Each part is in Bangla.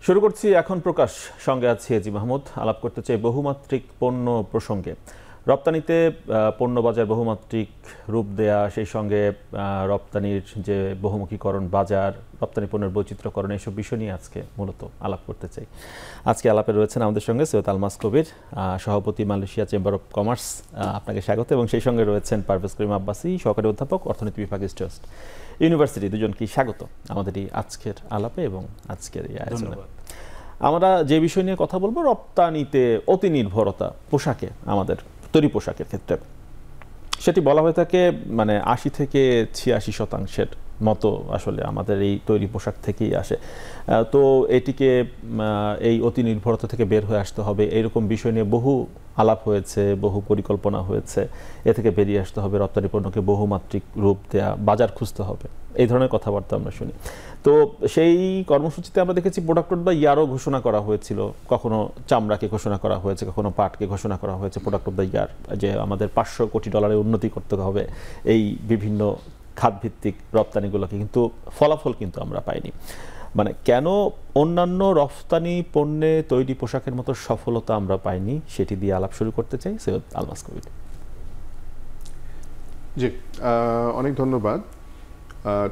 শুরু করছি এখন প্রকাশ, সঙ্গে আছি এজি মাহমুদ। আলাপ করতে চাই বহুমাত্রিক পণ্য প্রসঙ্গে। রপ্তানিতে পণ্য বাজার বহুমাত্রিক রূপ দেয়া, সেই সঙ্গে রপ্তানির যে বহুমুখীকরণ বাজার, রপ্তানি পণ্যের বৈচিত্র্যকরণ, এইসব বিষয় নিয়ে আজকে মূলত আলাপ করতে চাই। আজকে আলাপে রয়েছেন আমাদের সঙ্গে সৈয়দ আলমাস কবির, সভাপতি মালয়েশিয়া চেম্বার অফ কমার্স, আপনাকে স্বাগত। এবং সেই সঙ্গে রয়েছেন পারভেজ করিম আব্বাসী, সহকারী অধ্যাপক, অর্থনীতি বিভাগ, ইস্ট ওয়েস্ট ইউনিভার্সিটি। দুজনকেই স্বাগত আমাদের এই আজকের আলাপে এবং আজকের এই আয়োজনে। আমরা যে বিষয় নিয়ে কথা বলবো, রপ্তানিতে অতি নির্ভরতা পোশাকে, আমাদের তৈরি পোশাকের ক্ষেত্রে, সেটি বলা হয়ে থাকে ৮০ থেকে ৮৬% মতো আসলে আমাদের এই তৈরি পোশাক থেকেই আসে। তো এটিকে এই অতি নির্ভরতা থেকে বের হয়ে আসতে হবে, এইরকম বিষয় নিয়ে বহু আলাপ হয়েছে, বহু পরিকল্পনা হয়েছে। এ থেকে বেরিয়ে আসতে হবে, রপ্তানি পণ্যকে বহুমাত্রিক রূপ দেয়া, বাজার খুঁজতে হবে, এই ধরনের কথাবার্তা আমরা শুনি। তো সেই কর্মসূচিতে আমরা দেখেছি প্রোডাক্ট অফ দ্য ইয়ারও ঘোষণা করা হয়েছিল, কখনো চামড়াকে ঘোষণা করা হয়েছে, কখনো পাটকে ঘোষণা করা হয়েছে প্রোডাক্ট অফ দ্য ইয়ার, যে আমাদের $500 কোটি উন্নতি করতে হবে এই বিভিন্ন খাতভিত্তিক রপ্তানিগুলোকে। কিন্তু ফলাফল কিন্তু আমরা পাইনি। কেন অন্যান্য রপ্তানি পণ্যে তৈরি পোশাকের মতো সফলতা আমরা পাইনি, সেটি দিয়ে আলাপ শুরু করতে চাই। সৈয়দ আলমাস কবির। জি, অনেক ধন্যবাদ।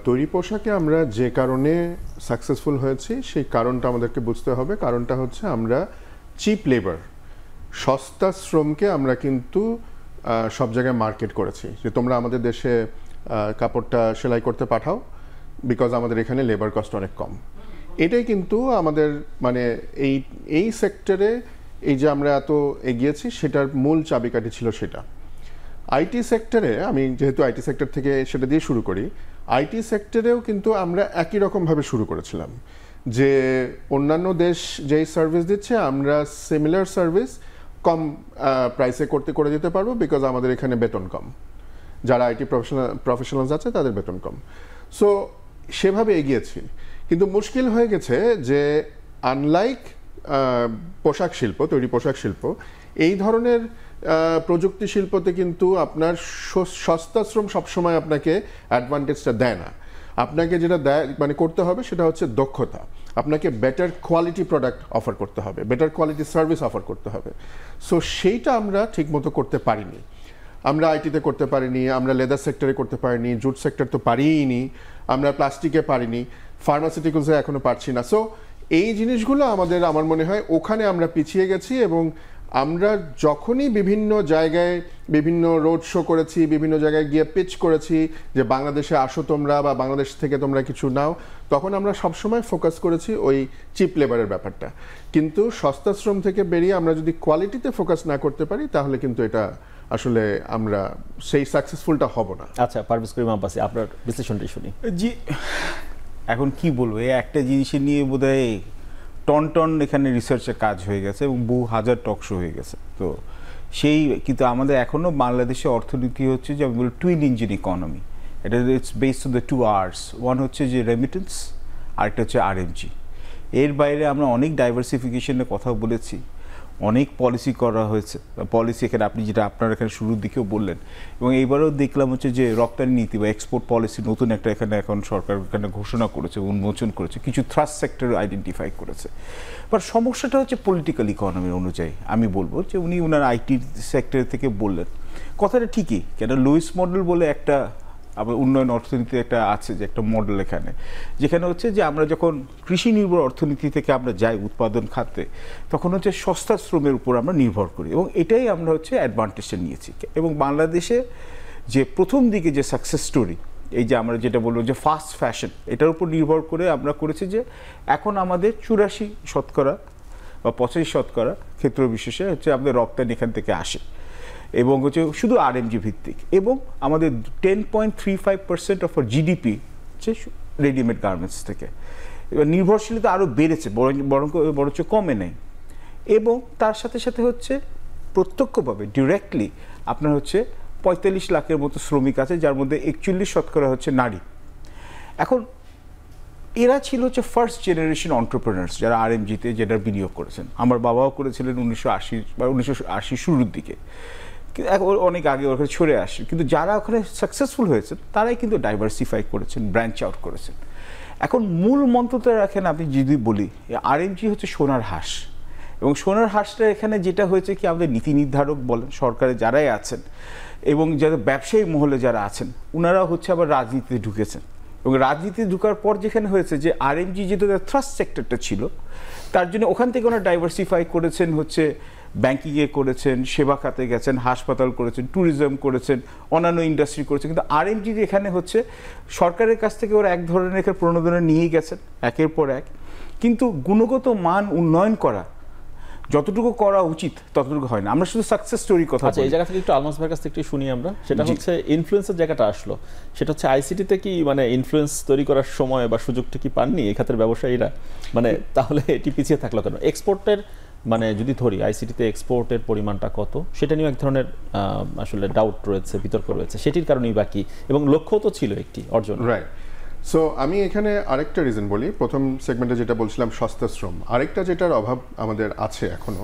তৈরি পোশাকে আমরা যে কারণে সাকসেসফুল হয়েছি সেই কারণটা আমাদেরকে বুঝতে হবে। কারণটা হচ্ছে আমরা চিপ লেবার, সস্তা শ্রমকে আমরা কিন্তু সব জায়গায় মার্কেট করেছি, যে তোমরা আমাদের দেশে কাপড়টা সেলাই করতে পাঠাও, বিকজ আমাদের এখানে লেবার কস্ট অনেক কম। এটাই কিন্তু আমাদের এই সেক্টরে এই যে আমরা এত এগিয়েছি সেটার মূল চাবিকাঠি ছিল সেটা। আইটি সেক্টরে, আমি যেহেতু আইটি সেক্টর থেকে সেটা দিয়ে শুরু করি, আইটি সেক্টরেও কিন্তু আমরা একই রকমভাবে শুরু করেছিলাম, যে অন্যান্য দেশ যেই সার্ভিস দিচ্ছে আমরা সিমিলার সার্ভিস কম প্রাইসে করে দিতে পারবো, বিকজ আমাদের এখানে বেতন কম, যারা আইটি প্রফেশনালস আছে তাদের বেতন কম। সো সেভাবে এগিয়েছি। কিন্তু মুশকিল হয়ে গেছে যে আনলাইক পোশাক শিল্প, তৈরি পোশাক শিল্প, এই ধরনের প্রযুক্তি শিল্পতে কিন্তু আপনার সস্তা শ্রম সবসময় আপনাকে অ্যাডভান্টেজটা দেয় না। আপনাকে যেটা দেয় করতে হবে সেটা হচ্ছে দক্ষতা। আপনাকে বেটার কোয়ালিটি প্রোডাক্ট অফার করতে হবে, বেটার কোয়ালিটি সার্ভিস অফার করতে হবে। সো সেইটা আমরা ঠিকমতো করতে পারিনি। আমরা আইটিতে করতে পারিনি, আমরা লেদার সেক্টরে করতে পারিনি, জুট সেক্টর তো পারিনি, আমরা প্লাস্টিকে পারিনি, ফার্মাসিউটিক্যালসে এখনো পারছি না। সো এই জিনিসগুলো আমার মনে হয় ওখানে আমরা পিছিয়ে গেছি। এবং আমরা যখনই বিভিন্ন জায়গায় বিভিন্ন রোড শো করেছি, বিভিন্ন জায়গায় গিয়ে পিচ করেছি যে বাংলাদেশে আসো তোমরা, বা বাংলাদেশ থেকে তোমরা কিছু নাও, তখন আমরা সবসময় ফোকাস করেছি ওই চিপ লেবারের ব্যাপারটা। কিন্তু সস্তা শ্রম থেকে বেরিয়ে আমরা যদি কোয়ালিটিতে ফোকাস না করতে পারি, তাহলে কিন্তু এটা আসলে আমরা সেই সাকসেসফুলটা হব না। আচ্ছা, পারভেজ করিম আব্বাসী, আপনার বিশ্লেষণটি শুনি। জি, এখন কি বলবো, এই একটা জিনিসের নিয়ে বোধহয় টন এখানে রিসার্চের কাজ হয়ে গেছে এবং বহু হাজার টকশো হয়ে গেছে। তো কিন্তু আমাদের এখনও বাংলাদেশের অর্থনীতি হচ্ছে যে আমি বলি টুইন ইঞ্জিন ইকোনমি। এটা it's based on the 2 R's। One হচ্ছে যে রেমিটেন্স, আরেকটা হচ্ছে আরএমজি। এর বাইরে আমরা অনেক ডাইভার্সিফিকেশনের কথা বলেছি, অনেক পলিসি করা হয়েছে। পলিসি এখানে আপনি যেটা আপনার এখানে শুরুর দিকেও বললেন, এবং এইবারও দেখলাম হচ্ছে যে রপ্তানি নীতি বা এক্সপোর্ট পলিসি নতুন একটা এখন সরকার এখানে ঘোষণা করেছে, উন্মোচন করেছে, কিছু থ্রাস্ট সেক্টর আইডেন্টিফাই করেছে। বাট সমস্যাটা হচ্ছে পলিটিক্যাল ইকোনমির অনুযায়ী। আমি বলবো যে উনি ওনার আইটি সেক্টর থেকে বললেন কথাটা ঠিকই, কেন লুইস মডেল বলে একটা আবার উন্নয়ন অর্থনীতি একটা আছে, যে একটা মডেল এখানে, যেখানে হচ্ছে যে আমরা যখন কৃষি নির্ভর অর্থনীতি থেকে আমরা যাই উৎপাদন খাতে, তখন হচ্ছে সস্তা শ্রমের উপর আমরা নির্ভর করি, এবং এটাই আমরা হচ্ছে অ্যাডভান্টেজটা নিয়েছি। এবং বাংলাদেশে যে প্রথম দিকে যে সাকসেস স্টোরি, এই যে আমরা যেটা বলবো যে ফাস্ট ফ্যাশন, এটার উপর নির্ভর করে আমরা করেছি যে এখন আমাদের 84% বা 85% ক্ষেত্র বিশেষে হচ্ছে আমাদের রপ্তানি এখান থেকে আসে, এবং হচ্ছে শুধু আরএমজি ভিত্তিক। এবং আমাদের 10.35% অফ আর জিডিপি হচ্ছে রেডিমেড গার্মেন্টস থেকে। এবার নির্ভরশীলতা আরও বেড়েছে, বরঞ্চ কমে নেই। এবং তার সাথে সাথে হচ্ছে প্রত্যক্ষভাবে ডিরেক্টলি আপনার হচ্ছে 45 লাখের মতো শ্রমিক আছে, যার মধ্যে 41% হচ্ছে নারী। এখন এরা ছিল হচ্ছে ফার্স্ট জেনারেশন অন্টারপ্রেনার্স, যারা আরএমজিতে যেটা বিনিয়োগ করেছেন। আমার বাবাও করেছিলেন 1980 বা 1980 শুরুর দিকে, অনেক আগে ওখানে ছড়ে আসে। কিন্তু যারা ওখানে সাকসেসফুল হয়েছে তারাই কিন্তু ডাইভার্সিফাই করেছেন, ব্রাঞ্চ আউট করেছেন। এখন মূল মন্ত্রটা রাখেন, আপনি যদি বলি আরএমজি হচ্ছে সোনার হাঁস, এবং সোনার হাঁসটা এখানে যেটা হয়েছে কি, আমাদের নীতি নির্ধারক বলেন, সরকারে যারাই আছেন এবং যারা ব্যবসায়ী মহলে যারা আছেন, ওনারা হচ্ছে আবার রাজনীতিতে ঢুকেছেন। এবং রাজনীতিতে ঢুকার পর যেখানে হয়েছে যে আরএমজি যেহেতু থ্রাস্ট সেক্টরটা ছিল, তার জন্য ওখান থেকে ওনারা ডাইভার্সিফাই করেছেন, হচ্ছে ব্যাংকিংয়ে করেছেন, সেবা খাতে গেছেন, হাসপাতাল করেছেন, ট্যুরিজম করেছেন, অন্যান্য ইন্ডাস্ট্রি করেছেন। কিন্তু আরএমজি এখানে হচ্ছে সরকারের কাছ থেকে ওরা এক ধরনের এখানে প্রণোদনা নিয়ে গেছেন একের পর এক, কিন্তু গুণগত মান উন্নয়ন করা যতটুকু করা উচিত ততটুকু হয় না। আমরা শুধু সাকসেস স্টোরির কথা আচ্ছা, এই জায়গা থেকে একটু আলমাস ভাইয়ের কাছ থেকে একটু শুনি আমরা। সেটা হচ্ছে ইনফ্লুয়েন্সের জায়গাটা আসলো, সেটা হচ্ছে আইসিটিতে কি মানে ইনফ্লুয়েন্স তৈরি করার সময় বা সুযোগটা কি পাননি এই খাতের ব্যবসায়ীরা? মানে তাহলে এটি পিছিয়ে থাকলো কেন? এক্সপোর্টের মানে যদি ধরি আইসিটিতে এক্সপোর্টের পরিমাণটা কত, সেটা নিয়েও এক ধরনের আসলে ডাউট রয়েছে, বিতর্ক রয়েছে, সেটির কারণেই বাকি, এবং লক্ষ্য তো ছিল একটি অর্জন। রাইট। সো আমি এখানে আরেকটা রিজন বলি। প্রথম সেগমেন্টে যেটা বলছিলাম সস্তা শ্রম, আরেকটা যেটার অভাব আমাদের আছে এখনো,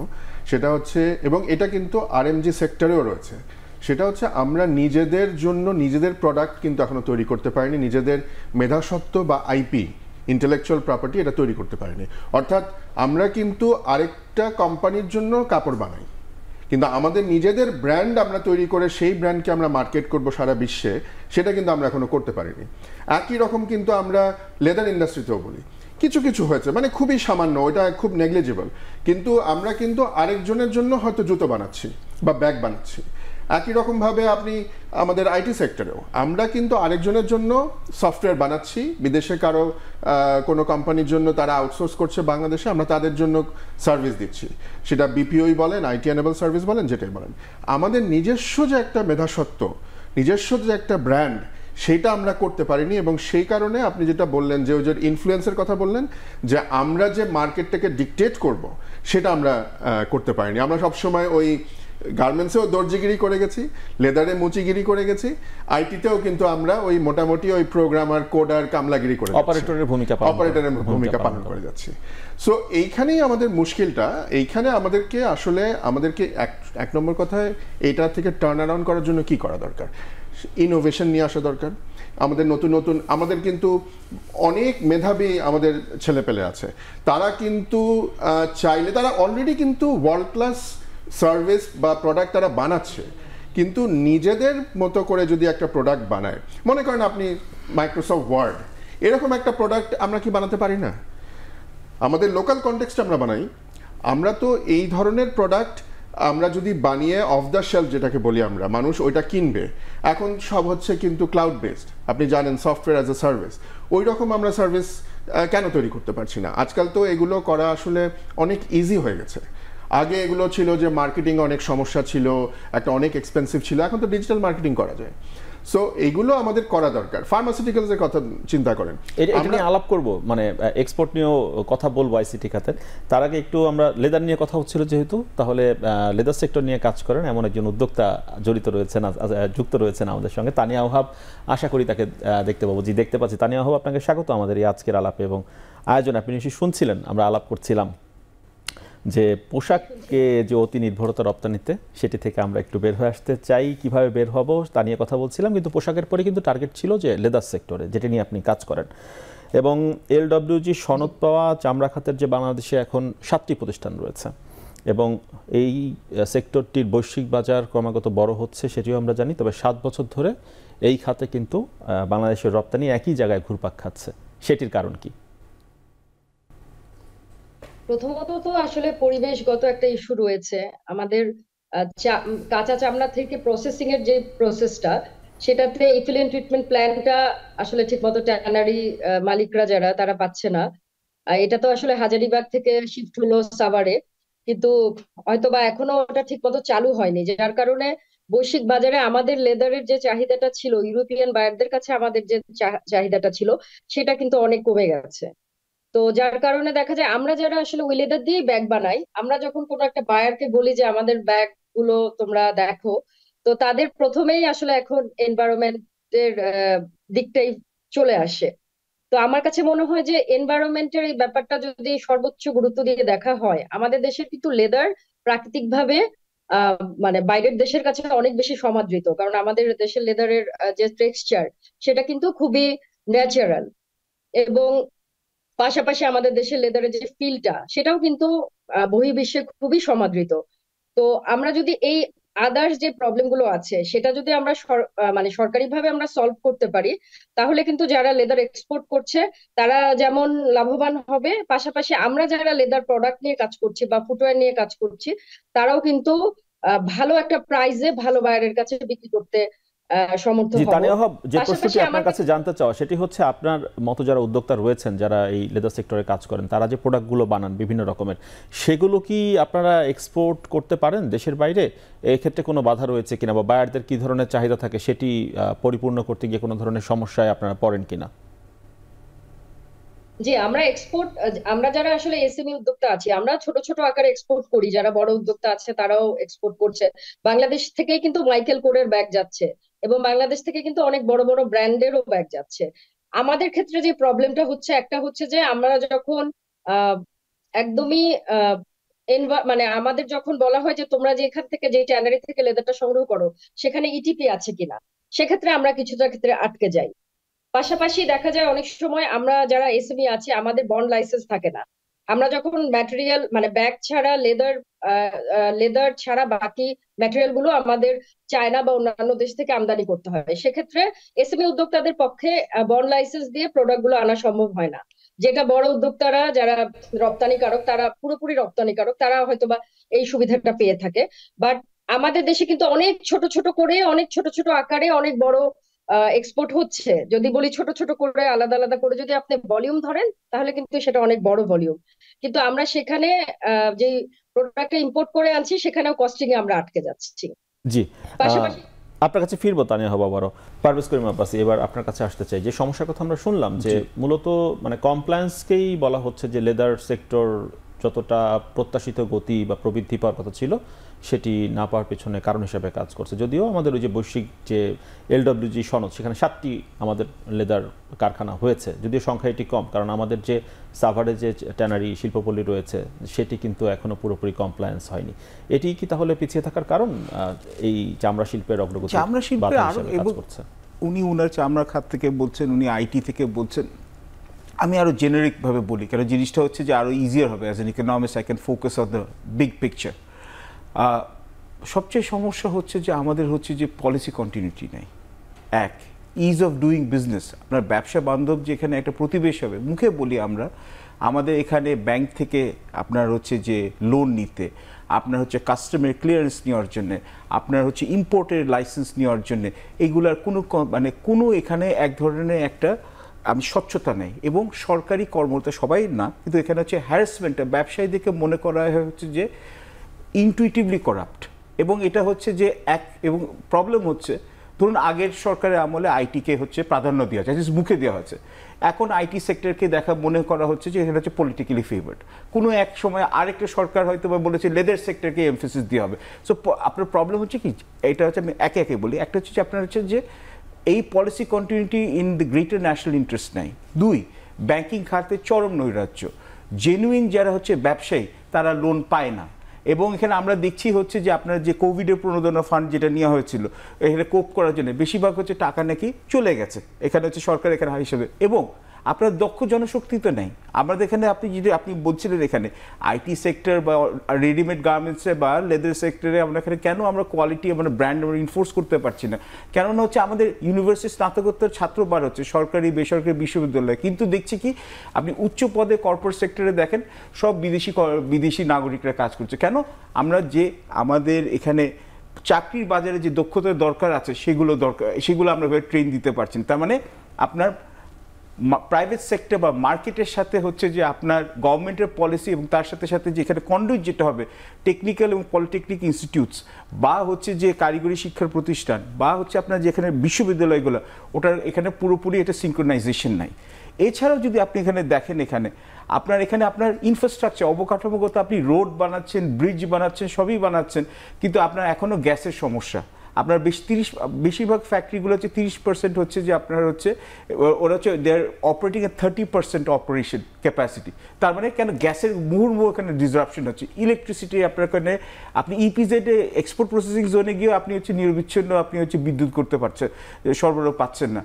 সেটা হচ্ছে, এবং এটা কিন্তু আরএমজি সেক্টরেও রয়েছে, সেটা হচ্ছে আমরা নিজেদের জন্য নিজেদের প্রোডাক্ট কিন্তু এখনো তৈরি করতে পারিনি, নিজেদের মেধাসত্ব বা আইপি, ইন্টেলেকচুয়াল প্রপার্টি, এটা তৈরি করতে পারিনি। অর্থাৎ আমরা কিন্তু আরেকটা কোম্পানির জন্য কাপড় বানাই, কিন্তু আমাদের নিজেদের ব্র্যান্ড আমরা তৈরি করে সেই ব্র্যান্ডকে আমরা মার্কেট করব সারা বিশ্বে, সেটা কিন্তু আমরা এখনো করতে পারিনি। একই রকম কিন্তু আমরা লেদার ইন্ডাস্ট্রিতেও বলি, কিছু কিছু হয়েছে, মানে খুবই সামান্য, ওটা খুব নেগলিজিবল, কিন্তু আমরা কিন্তু আরেকজনের জন্য হয়তো জুতো বানাচ্ছি বা ব্যাগ বানাচ্ছি। একই রকমভাবে আপনি আমাদের আইটি সেক্টরেও আমরা কিন্তু আরেকজনের জন্য সফটওয়্যার বানাচ্ছি, বিদেশে কারো কোনো কোম্পানির জন্য তারা আউটসোর্স করছে বাংলাদেশে, আমরা তাদের জন্য সার্ভিস দিচ্ছি, সেটা বিপিওই বলেন, আইটি এনেবল সার্ভিস বলেন, যেটাই বলেন। আমাদের নিজস্ব যে একটা মেধাসত্ব, নিজস্ব যে একটা ব্র্যান্ড, সেইটা আমরা করতে পারিনি। এবং সেই কারণে আপনি যেটা বললেন যে ওই যে ইনফ্লুয়েন্সের কথা বললেন, যে আমরা যে মার্কেটটাকে ডিকটেট করব, সেটা আমরা করতে পারিনি। আমরা সবসময় ওই গার্মেন্টসেও দর্জিগিরি করে গেছি, লেদারে মুচিগিরি করে গেছি, আইটিতেও কিন্তু আমরা ওই মোটামুটি ওই প্রোগ্রামার, কোডার, কামলাগিরি করে অপারেটরের ভূমিকা পালন করে যাচ্ছি। সো এইখানেই আমাদের মুশকিলটা। এইখানে আমাদেরকে এক নম্বর কথায় এইটা থেকে টার্ন অ্যারাউন্ড করার জন্য কি করা দরকার? ইনোভেশন নিয়ে আসা দরকার। আমাদের নতুন আমাদের কিন্তু অনেক মেধাবী আমাদের ছেলেপেলে আছে, তারা কিন্তু চাইলে তারা অলরেডি কিন্তু ওয়ার্ল্ড ক্লাস সার্ভিস বা প্রোডাক্ট তারা বানাচ্ছে, কিন্তু নিজেদের মতো করে যদি একটা প্রোডাক্ট বানায়, মনে করেন আপনি মাইক্রোসফট ওয়ার্ড, এরকম একটা প্রোডাক্ট আমরা কি বানাতে পারি না? আমাদের লোকাল কনটেক্সট আমরা বানাই। আমরা তো এই ধরনের প্রোডাক্ট আমরা যদি বানিয়ে অফ দ্য শেলফ যেটাকে বলি আমরা, মানুষ ওইটা কিনবে। এখন সব হচ্ছে কিন্তু ক্লাউড বেসড, আপনি জানেন, সফটওয়্যার অ্যাজ এ সার্ভিস। ওই রকম আমরা সার্ভিস কেন তৈরি করতে পারছি না? আজকাল তো এগুলো করা আসলে অনেক ইজি হয়ে গেছে। আগে এগুলো ছিল যে মার্কেটিং অনেক সমস্যা ছিল, একটা অনেক এক্সপেন্সিভ ছিল, এখন তো ডিজিটাল মার্কেটিং করা যায়। সো এইগুলো আমাদের করা দরকার। ফার্মাসিউটিক্যালস এর কথা চিন্তা করেন, এটা নিয়ে আলাপ করব, মানে এক্সপোর্ট নিয়েও কথা বলবো আইসিটি খাতে। তার আগে একটু আমরা লেদার নিয়ে কথা হচ্ছিল, যেহেতু তাহলে লেদার সেক্টর নিয়ে কাজ করেন এমন একজন উদ্যোক্তা যুক্ত রয়েছেন আমাদের সঙ্গে, তানিয়া ওহাব। আশা করি তাকে দেখতে পাবো। জি, দেখতে পাচ্ছি। তানিয়া ওহাব, আপনাকে স্বাগত আমাদের এই আজকের আলাপে এবং আয়োজনে। আপনি নিশ্চয়ই শুনছিলেন আমরা আলাপ করছিলাম যে পোশাককে যে অতি নির্ভরতা রপ্তানিতে, সেটি থেকে আমরা একটু বের হয়ে আসতে চাই। কিভাবে বের হব তা নিয়ে কথা বলছিলাম, কিন্তু পোশাকের পরে কিন্তু টার্গেট ছিল যে লেদার সেক্টরে, যেটা নিয়ে আপনি কাজ করেন। এবং এলডব্লিউজি সনদ পাওয়া চামড়া খাতের যে বাংলাদেশে এখন 7টি প্রতিষ্ঠান রয়েছে, এবং এই সেক্টরটির বৈশ্বিক বাজার ক্রমাগত বড় হচ্ছে, সেটিও আমরা জানি। তবে 7 বছর ধরে এই খাতে কিন্তু বাংলাদেশের রপ্তানি একই জায়গায় ঘুরপাক খাচ্ছে, সেটির কারণ কি? প্রথমত তো আসলে পরিবেশগত একটা ইস্যু রয়েছে আমাদের। কাঁচা চামড়া থেকে প্রসেসিং এর যে প্রসেসটা, সেটাতে ইথিলিন ট্রিটমেন্ট প্ল্যান্টটা আসলে ঠিকমতো ট্যানারি মালিকরা যারা, তারা পাচ্ছে না। এটা তো আসলে হাজারীবাগ থেকে শিফট হলো সাভারে, কিন্তু হয়তোবা এখনো ওটা ঠিকমতো চালু হয়নি, যার কারণে বৈশ্বিক বাজারে আমাদের লেদারের যে চাহিদাটা ছিল, ইউরোপিয়ান বায়ারদের কাছে আমাদের যে চাহিদাটা ছিল, সেটা কিন্তু অনেক কমে গেছে। তো যার কারণে দেখা যায় আমরা যারা আসলে ওই লেদার দিয়ে ব্যাগ বানাই, আমরা যখন কোনো একটা বায়ারকে বলি যে আমাদের ব্যাগ গুলো তোমরা দেখো, তো তাদের প্রথমেই আসলে এখন এনভায়রনমেন্টের দিকটাই চলে আসে। তো আমার কাছে মনে হয় যে এনভায়রনমেন্টের এই ব্যাপারটা যদি সর্বোচ্চ গুরুত্ব দিয়ে দেখা হয়, আমাদের দেশের কিন্তু লেদার প্রাকৃতিক ভাবে মানে বাইরের দেশের কাছে অনেক বেশি সমাদৃত, কারণ আমাদের দেশের লেদারের যে টেক্সচার, সেটা কিন্তু খুবই ন্যাচারাল। এবং পাশাপাশি আমাদের দেশের লেদারের যে ফিল্ডটা সেটাও কিন্তু বহির্বিশ্বে খুবই সমাদৃত। তো আমরা যদি এই আদার্স যে প্রবলেম গুলো আছে সেটা যদি আমরা মানে সরকারিভাবে আমরা সলভ করতে পারি, তাহলে কিন্তু যারা লেদার এক্সপোর্ট করছে তারা যেমন লাভবান হবে, পাশাপাশি আমরা যারা লেদার প্রোডাক্ট নিয়ে কাজ করছি বা ফুটওয়্যার নিয়ে কাজ করছি তারাও কিন্তু ভালো একটা প্রাইসে ভালো বায়ারের কাছে বিক্রি করতে সমর্থ জি হব। তানিয়া হব, যে পাশাপাশি প্রশ্নটি আপনার আমার কাছে জানতে চাওয়া সেটি হচ্ছে আপনার মতো যারা উদ্যোক্তা রয়েছেন, যারা এই লেদার সেক্টরে কাজ করেন, তারা যে প্রোডাক্টগুলো বানান বিভিন্ন রকমের, সেগুলো কি আপনারা এক্সপোর্ট করতে পারেন দেশের বাইরে? এক্ষেত্রে কোনো বাধা রয়েছে কিনা, বা বায়ারদের কি ধরনের চাহিদা থাকে সেটি পরিপূর্ণ করতে গিয়ে কোনো ধরনের সমস্যায় আপনারা পড়েন কিনা? জি, আমরা যারা আসলে এসএমই উদ্যোক্তা আছি আমরা ছোট ছোট আকারে এক্সপোর্ট করি, যারা বড় উদ্যোক্তা আছে তারাও এক্সপোর্ট করছে। বাংলাদেশ থেকেই কিন্তু মাইকেল কোরের ব্যাগ যাচ্ছে, এবং বাংলাদেশ থেকে কিন্তু অনেক বড় বড় ব্র্যান্ডেরও ব্যাগ যাচ্ছে। আমাদের ক্ষেত্রে যে প্রবলেমটা হচ্ছে, একটা হচ্ছে যে আমরা যখন আহ একদমই মানে আমাদের যখন বলা হয় যে তোমরা যে এখান থেকে যে ট্যানারি থেকে লেদারটা সংগ্রহ করো সেখানে ইটিপি আছে কিনা, সেক্ষেত্রে আমরা কিছুটা ক্ষেত্রে আটকে যাই। পাশাপাশি দেখা যায় অনেক সময় আমরা যারা এসএমই আছি আমাদের বন্ড লাইসেন্স থাকে না। আমরা যখন ম্যাটেরিয়াল মানে ব্যাগ ছাড়া লেদার ছাড়া বাকি ম্যাটেরিয়াল গুলো আমাদের চায়না বা অন্যান্য দেশ থেকে আমদানি করতে হয়, সেক্ষেত্রে এসএমই উদ্যোক্তাদের পক্ষে বন্ড লাইসেন্স দিয়ে প্রোডাক্ট গুলো আনা সম্ভব হয় না। যেটা বড় উদ্যোক্তারা যারা রপ্তানিকারক, তারা পুরোপুরি রপ্তানিকারক, তারা হয়তোবা এই সুবিধাটা পেয়ে থাকে। বাট আমাদের দেশে কিন্তু অনেক ছোট ছোট করে, অনেক ছোট ছোট আকারে অনেক বড় এক্সপোর্ট হচ্ছে। যদি বলি ছোট ছোট করে আলাদা আলাদা করে যদি আপনি ভলিউম ধরেন তাহলে কিন্তু সেটা অনেক বড় ভলিউম, কিন্তু আমরা সেখানে যে প্রোডাক্টটা ইম্পোর্ট করে আনছি সেখানেও কস্টিং এ আমরা আটকে যাচ্ছি। জি, পাশাপাশি আপনার কাছে ফিরবো তানিয়া হব আবারও। পারভেজ করিম আব্বাসী, এবার আপনার কাছে আসতে চাই। যে সমস্যার কথা আমরা শুনলাম, যে মূলত মানে কমপ্লায়েন্সকেই বলা হচ্ছে যে লেদার সেক্টর যতটা প্রত্যাশিত গতি বা প্রবৃদ্ধি পাওয়ার কথা ছিল সেটি না পাওয়ার পেছনে কারণ হিসেবে কাজ করছে। যদিও আমাদের ওই যে বৈশ্বিক যে এলডব্লিউজি সনদ, সেখানে 7টি আমাদের লেদার কারখানা হয়েছে, যদিও সংখ্যা এটি কম, কারণ আমাদের যে সাভারে যে ট্যানারি শিল্পপল্লী রয়েছে সেটি কিন্তু এখনো পুরোপুরি কমপ্লায়েন্স হয়নি। এটি কি তাহলে পিছিয়ে থাকার কারণ এই চামড়া শিল্পের অগ্রগতি? চামড়া শিল্পে আরো, এবং উনি উনার চামড়া খাত থেকে বলছেন, উনি আইটি থেকে বলছেন। আমি আরো জেনারিক ভাবে বলি, কারণ জিনিসটা হচ্ছে যে আরো ইজিয়ার হবে as an economist, I can focus on the big picture. সবচেয়ে সমস্যা হচ্ছে যে আমাদের হচ্ছে যে পলিসি কন্টিনিউটি নেই। এক, ইজ অফ ডুইং বিজনেস, আপনার ব্যবসা বান্ধব যেখানে একটা প্রতিবেশ হবে। মুখে বলি আমরা, আমাদের এখানে ব্যাংক থেকে আপনার হচ্ছে যে লোন নিতে, আপনার হচ্ছে কাস্টমার ক্লিয়ারেন্স নেওয়ার জন্য, আপনার হচ্ছে ইম্পোর্টের লাইসেন্স নেওয়ার জন্য, এইগুলার মানে কোনো এখানে এক ধরনের একটা আমি স্বচ্ছতা নেই, এবং সরকারি কর্মকর্তা সবাই না, কিন্তু এখানে হচ্ছে হ্যারাসমেন্টটা ব্যবসায়ীদেরকে মনে করা হচ্ছে যে ইনটুইটিভলি করাপ্ট। এবং এটা হচ্ছে যে এবং প্রবলেম হচ্ছে, ধরুন আগের সরকারের আমলে আইটিকে হচ্ছে প্রাধান্য দেওয়া হচ্ছে, মুখে দেওয়া হচ্ছে। এখন আইটি সেক্টরকে মনে করা হচ্ছে যে এখানে হচ্ছে পলিটিক্যালি ফেভার্ড। কোনো এক সময় আরেকটা সরকার হয়তো বা বলেছে লেদার সেক্টরকে এমফেসিস দেওয়া হবে। সো আপনার প্রবলেম হচ্ছে কি, এটা হচ্ছে আমি একে একে বলি। একটা হচ্ছে আপনার হচ্ছে যে এই policy continuity in the greater national interest নাই। দুই, ব্যাংকিং খাতে চরম নৈরাজ্য, জেনুইন যারা হচ্ছে ব্যবসায়ী তারা লোন পায় না। এবং এখানে আমরা দেখছি হচ্ছে যে আপনার যে কোভিডের প্রণোদনা ফান্ড যেটা নেওয়া হয়েছিল এখানে কোপ করার জন্য, বেশিরভাগ হচ্ছে টাকা নাকি চলে গেছে, এখানে হচ্ছে সরকার এখানে হিসেবে। এবং আপনার দক্ষ জনশক্তি তো নেই আমাদের এখানে। আপনি বলছিলেন এখানে আইটি সেক্টর বা রেডিমেড গার্মেন্টসে বা লেদার সেক্টরে আমরা এখানে কেন আমরা কোয়ালিটি আমরা ব্র্যান্ড আমরা ইনফোর্স করতে পারছি না? কেননা হচ্ছে আমাদের ইউনিভার্সিটি স্নাতকোত্তর ছাত্র বার হচ্ছে সরকারি বেসরকারি বিশ্ববিদ্যালয়ে, কিন্তু দেখছি কি আপনি উচ্চ পদে কর্পোরেট সেক্টরে দেখেন সব বিদেশি নাগরিকরা কাজ করছে। কেন? আমরা যে আমাদের এখানে চাকরির বাজারে যে দক্ষতার দরকার আছে সেগুলো আমরা ট্রেন দিতে পারছি না। তার মানে আপনার প্রাইভেট সেক্টর বা মার্কেটের সাথে হচ্ছে যে আপনার গভর্নমেন্টের পলিসি এবং তার সাথে সাথে যে এখানে কন্ডুইট যেটা হবে টেকনিক্যাল এবং পলিটেকনিক ইনস্টিটিউটস বা হচ্ছে যে কারিগরি শিক্ষার প্রতিষ্ঠান বা হচ্ছে আপনার যেখানে বিশ্ববিদ্যালয়গুলো, ওটার এখানে পুরোপুরি এটা সিনক্রোনাইজেশন নাই। এছাড়াও যদি আপনি এখানে দেখেন, এখানে আপনার ইনফ্রাস্ট্রাকচার অবকাঠামোগত আপনি রোড বানাচ্ছেন, ব্রিজ বানাচ্ছেন, সবই বানাচ্ছেন, কিন্তু আপনার এখনো গ্যাসের সমস্যা। আপনার বেশিরভাগ ফ্যাক্টরিগুলো হচ্ছে 30% হচ্ছে যে আপনার হচ্ছে ওরা হচ্ছে দে আর অপারেটিং এ 30% অপারেশন ক্যাপাসিটি। তার মানে কেন গ্যাসের মুহুর্মুহু এখানে ডিসরাপশন হচ্ছে, ইলেকট্রিসিটি আপনার এখানে আপনি ইপিজেডে এক্সপোর্ট প্রসেসিং জোনে গিয়ে আপনি হচ্ছে নিরবিচ্ছিন্ন আপনি হচ্ছে বিদ্যুৎ করতে পারছেন, সরবরাহ পাচ্ছেন না।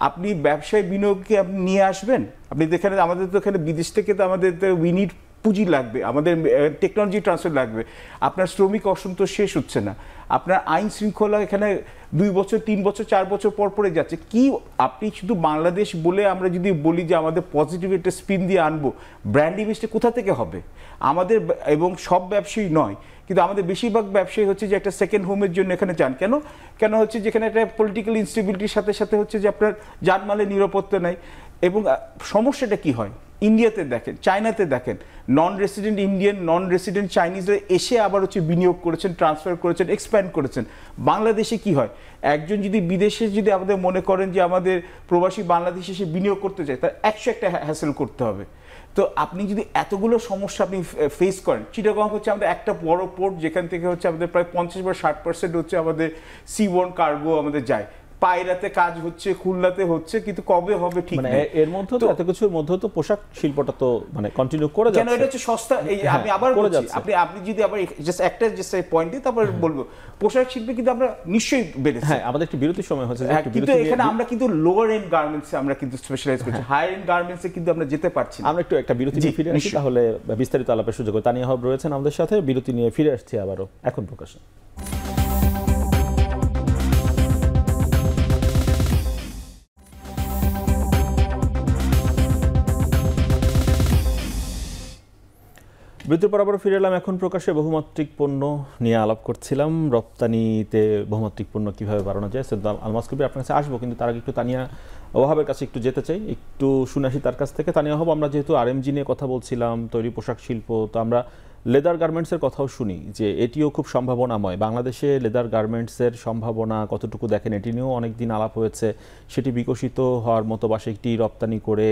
আপনি ব্যবসায় বিনিয়োগকে আপনি নিয়ে আসবেন, আপনি এখানে আমাদের তো এখানে বিদেশ থেকে তো আমাদের উইনিড পুঁজি লাগবে, আমাদের টেকনোলজি ট্রান্সফার লাগবে, আপনার শ্রমিক অসন্তোষ শেষ হচ্ছে না, আপনার আইন শৃঙ্খলা এখানে 2 বছর 3 বছর 4 বছর পর পরে যাচ্ছে। কি আপনি শুধু বাংলাদেশ বলে আমরা যদি বলি যে আমাদের পজিটিভ একটা স্পিন দিয়ে আনবো, ব্র্যান্ড ইমেজটা কোথা থেকে হবে আমাদের? এবং সব ব্যবসায়ী নয়, কিন্তু আমাদের বেশিরভাগ ব্যবসায়ী হচ্ছে যে একটা সেকেন্ড হোমের জন্য এখানে যান। কেন হচ্ছে যেখানে একটা পলিটিক্যাল ইনস্টেবিলিটির সাথে সাথে হচ্ছে যে আপনার জানমালের নিরাপত্তা নাই। এবং সমস্যাটা কি হয় ইন্ডিয়াতে দেখেন, চায়নাতে দেখেন, non resident Indian, non resident চাইনিজরা এসে আবার হচ্ছে বিনিয়োগ করেছেন, ট্রান্সফার করেছেন, এক্সপ্যান্ড করেছেন। বাংলাদেশে কি হয়, একজন যদি বিদেশে যদি আমাদের মনে করেন যে আমাদের প্রবাসী বাংলাদেশে এসে বিনিয়োগ করতে চায়, তার 101টা হ্যাসেল করতে হবে। তো আপনি যদি এতগুলো সমস্যা আপনি ফেস করেন, চিটাগং হচ্ছে আমাদের একটা বড় পোর্ট যেখান থেকে হচ্ছে আমাদের প্রায় 50 বা 60% হচ্ছে আমাদের সি-ওয়ান কার্গো আমাদের যায়, পায়রাতে কাজ হচ্ছে, খুলনাতে হচ্ছে, কিন্তু কবে হবে ঠিক মানে নেই। এর মধ্যে তো এত কিছুর মধ্যে তো পোশাক শিল্পটা তো মানে কন্টিনিউ করে যাচ্ছে। কেন এটা হচ্ছে সস্তা, এই আমি আবার বলছি, আপনি যদি আবার জাস্ট একটা পয়েন্ট দিই তারপর বলবো, পোশাক শিল্পে কিন্তু আমরা নিশ্চয়ই বেড়েছে। হ্যাঁ, আমাদের একটু বিরতির সময় হচ্ছে, কিন্তু এখানে আমরা কিন্তু লোয়ার এন্ড গার্মেন্টসে আমরা কিন্তু স্পেশালাইজ করছি, হায়ার এন্ড গার্মেন্টসে কিন্তু আমরা যেতে পারছি না। আমরা একটু একটা বিরতি নিয়ে ফিরে আসি, তাহলে বিস্তারিত আলাপের সুযোগ হবে। তানিয়া হব রয়েছেন আমাদের সাথে, বিরতি নিয়ে ফিরে আসছি আবারও এখন প্রকাশে। বিরতির পর আবার ফিরে এলাম এখন প্রকাশে। বহুমাত্রিক পণ্য নিয়ে আলাপ করছিলাম, রপ্তানিতে বহুমাত্রিক পণ্য কিভাবে বাড়ানো যায়। সৈয়দ আলমাস কবির আপনার কাছে আসবো, কিন্তু তার আগে একটু তানিয়া ওয়াহাবের কাছে একটু যেতে চাই, একটু শুনে আসি তার কাছ থেকে। তানিয়া ওয়াহাব, আমরা যেহেতু আরএমজি নিয়ে কথা বলছিলাম, তৈরি পোশাক শিল্প, তো আমরা লেদার গার্মেন্টসের কথাও শুনি যে এটিও খুব সম্ভাবনাময়। বাংলাদেশে লেদার গার্মেন্টসের সম্ভাবনা কতটুকু দেখেন, এটি নিয়েও অনেকদিন আলাপ হয়েছে। সেটি বিকশিত হওয়ার মতো বা সেটি রপ্তানি করে